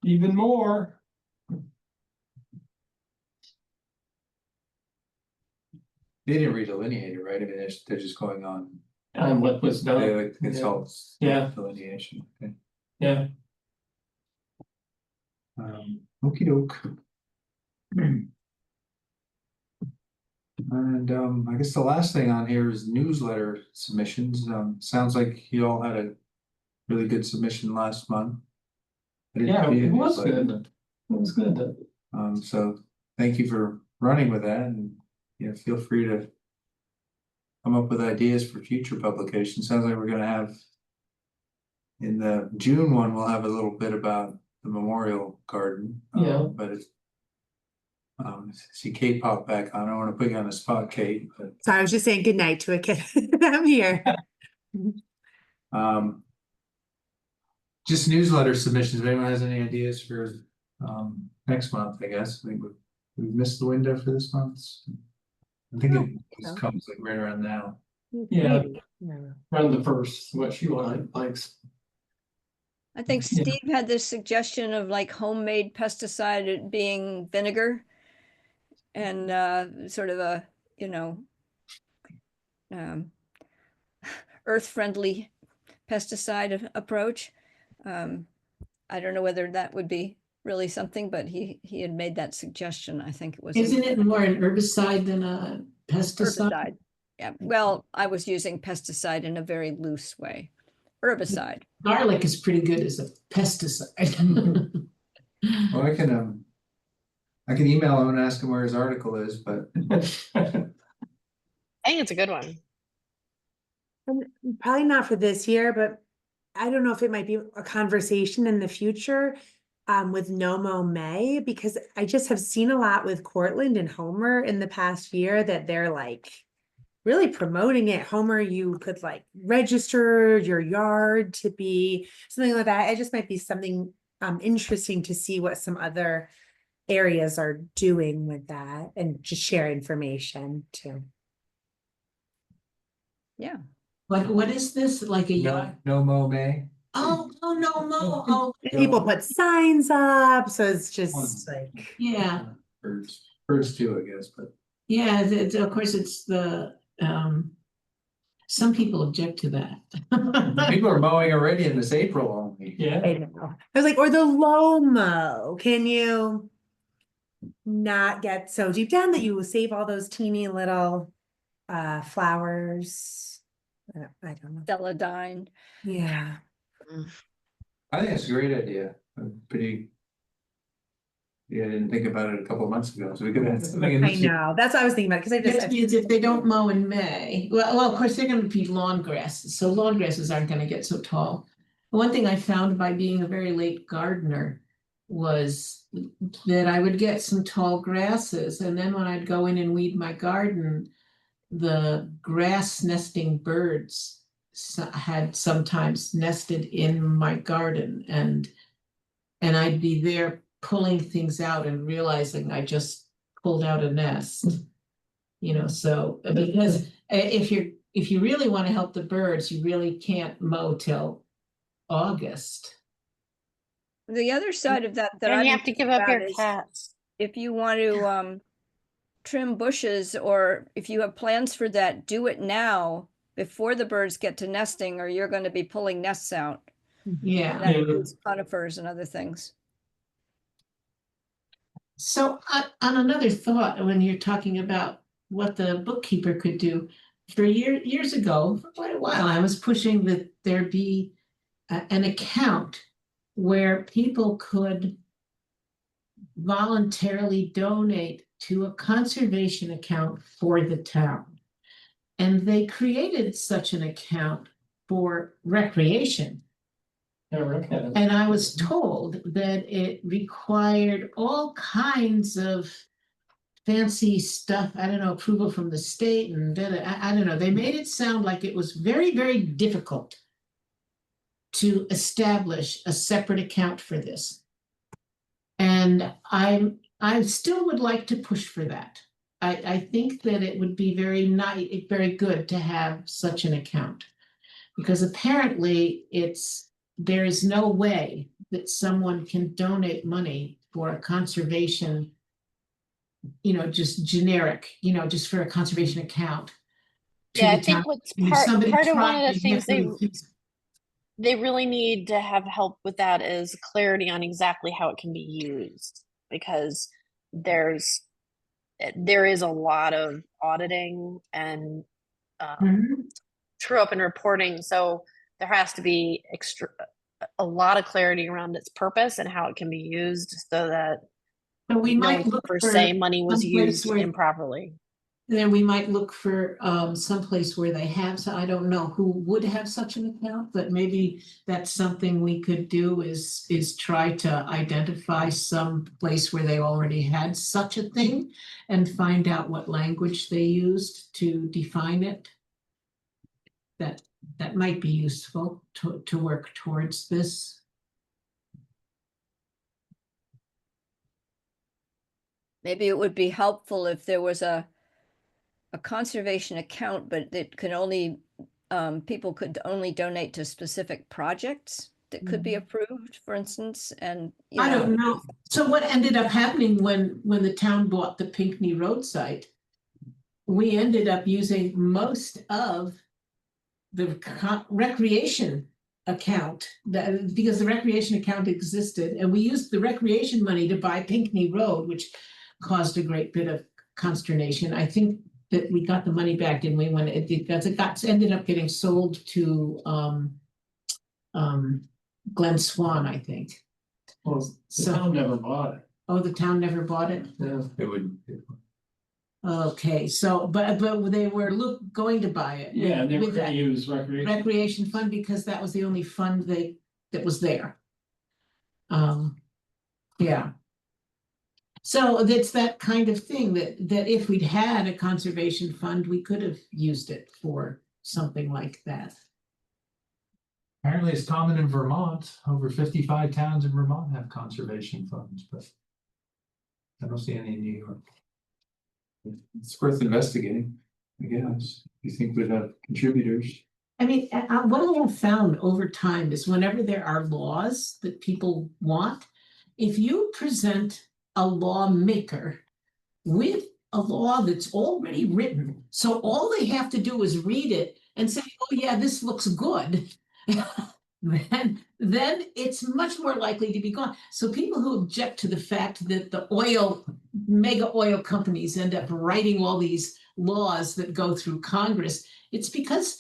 even more. They didn't redelineate it, right? I mean, they're just going on, On what was they done, like consults. Yeah. Delineation, okay. yeah. Okey doke. And I guess the last thing on here is newsletter submissions. Sounds like you all had a really good submission last month. I didn't Yeah, see it was newsletter, good. It was good. so thank you for running with that, and feel free to come up with ideas for future publications. Sounds like we're gonna have in the June one, we'll have a little bit about the memorial garden. Yeah. But it's see Kate pop back on. I don't want to put you on the spot, Kate, but So I was just saying goodnight to a kid. I'm here. just newsletter submissions. If anyone has any ideas for next month, I guess. I think we've missed the window for this month. I think it just comes like right around now. Yeah. Maybe. No. Run the first, what she wanted, likes. I think Yeah. Steve had this suggestion of like homemade pesticide being vinegar. And sort of a, earth-friendly pesticide approach. I don't know whether that would be really something, but he had made that suggestion. I think it was. Isn't it more an herbicide than a pesticide? Herbicide. Yeah, well, I was using pesticide in a very loose way. Herbicide. Garlic is pretty good as a pesticide. Well, I can email him and ask him where his article is, but I think it's a good one. And probably not for this year, but I don't know if it might be a conversation in the future with Nomo May, because I just have seen a lot with Cortland and Homer in the past year that they're like really promoting it. Homer, you could like register your yard to be something like that. It just might be something interesting to see what some other areas are doing with that and just share information too. Yeah. What is this, like a yard? no Mo May. Oh, no, Mo, oh, People put signs up, so it's just like, yeah, Birds too, I guess, but yeah, of course, it's the, some people object to that. people are mowing already in this April only. Yeah, I don't know. I was like, or the low mo, can you not get so deep down that you save all those teeny little flowers? I don't know. Celandine. Yeah. I think it's a great idea. I'm pretty. Yeah, I didn't think about it a couple of months ago, so we could have something in I this. know, that's what I was thinking about, because I That just, means if they don't mow in May, well, of course, they're gonna be lawn grasses, so lawn grasses aren't gonna get so tall. One thing I found by being a very late gardener was that I would get some tall grasses, and then when I'd go in and weed my garden, the grass nesting birds had sometimes nested in my garden, and I'd be there pulling things out and realizing I just pulled out a nest. You know, so because if you really want to help the birds, you really can't mow till August. The other side of that And I you didn't have to think give up about your is cats. if you want to trim bushes, or if you have plans for that, do it now before the birds get to nesting, or you're going to be pulling nests out. Yeah. And that Yeah. includes conifers and other things. So on another thought, when you're talking about what the bookkeeper could do, for years ago, for quite a while, I was pushing that there be an account where people could voluntarily donate to a conservation account for the town. And they created such an account for recreation. And I was told that it required all kinds of fancy stuff. I don't know, approval from the state and I don't know. They made it sound like it was very, very difficult to establish a separate account for this. And I still would like to push for that. I think that it would be very good to have such an account, because apparently there is no way that someone can donate money for a conservation, just generic, just for a conservation account. Yeah, I think what's part of one of the things they really need to have help with that is clarity on exactly how it can be used, because there is a lot of auditing and true up and reporting, so there has to be a lot of clarity around its purpose and how it can be used, so that we might look for for say money was used where, improperly. Then we might look for someplace where they have, so I don't know who would have such an account, but maybe that's something we could do is try to identify some place where they already had such a thing and find out what language they used to define it. That might be useful to work towards this. Maybe it would be helpful if there was a conservation account, but it could only, people could only donate to specific projects that could be approved, for instance, and. I don't know. So what ended up happening when the town bought the Pinckney Road site, we ended up using most of the recreation account, because the recreation account existed, and we used the recreation money to buy Pinckney Road, which caused a great bit of consternation. I think that we got the money back, didn't we, when it ended up getting sold to Glen Swan, I think. Well, the So- town never bought it. Oh, the town never bought it? Yeah. It would, Okay, so, but they were going to buy it. Yeah, they were with gonna that use recreation. recreation fund because that was the only fund that was there. Yeah. So it's that kind of thing that if we'd had a conservation fund, we could have used it for something like that. apparently it's common in Vermont. Over 55 towns in Vermont have conservation funds, but I don't see any in New York. It's worth investigating, I guess. You think we'd have contributors? I mean, what I have found over time is whenever there are laws that people want, if you present a lawmaker with a law that's already written, so all they have to do is read it and say, oh yeah, this looks good. Then it's much more likely to be gone. So people who object to the fact that the mega oil companies end up writing all these laws that go through Congress, it's because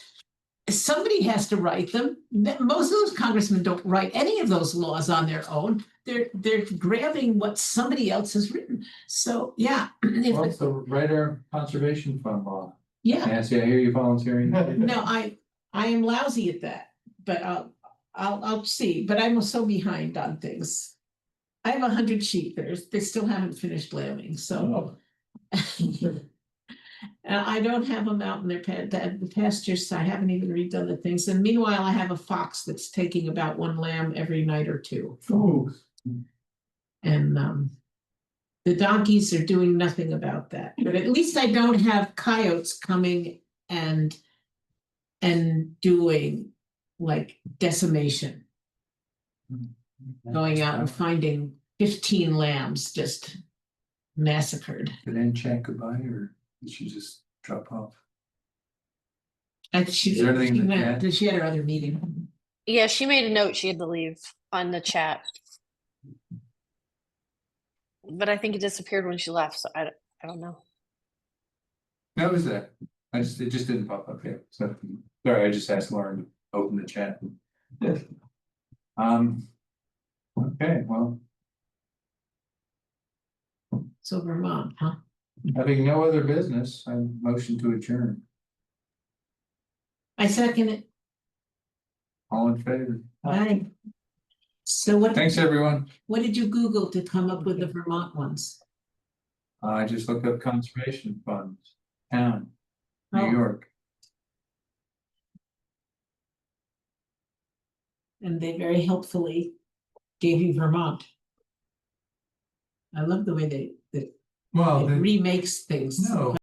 somebody has to write them. Most of those congressmen don't write any of those laws on their own. They're grabbing what somebody else has written. So yeah, Well, so write our conservation fund law. yeah. Nancy, I hear you volunteering. No, I am lousy at that, but I'll see, but I'm so behind on things. I have 100 sheep, they still haven't finished lambing, so. I don't have them out in the pastures, I haven't even redone the things, and meanwhile, I have a fox that's taking about one lamb every night or two. Oh, And the donkeys are doing nothing about that, but at least I don't have coyotes coming and doing like decimation, going out and finding 15 lambs just massacred. Did Ann chat goodbye or did she just drop off? And Is there anything in the chat? she had her other meeting. Yeah, she made a note she had to leave on the chat. But I think it disappeared when she left, so I don't know. That was that. It just didn't pop up yet. So sorry, I just asked Lauren to open the chat. Okay, well, So Vermont, huh? having no other business, I motion to adjourn. I second it. All in favor? Aye. So Thanks, everyone. what did you Google to come up with the Vermont ones? I just looked up conservation funds, town, Oh. New York. And they very helpfully gave you Vermont. I love the way they Well, it remakes things. no,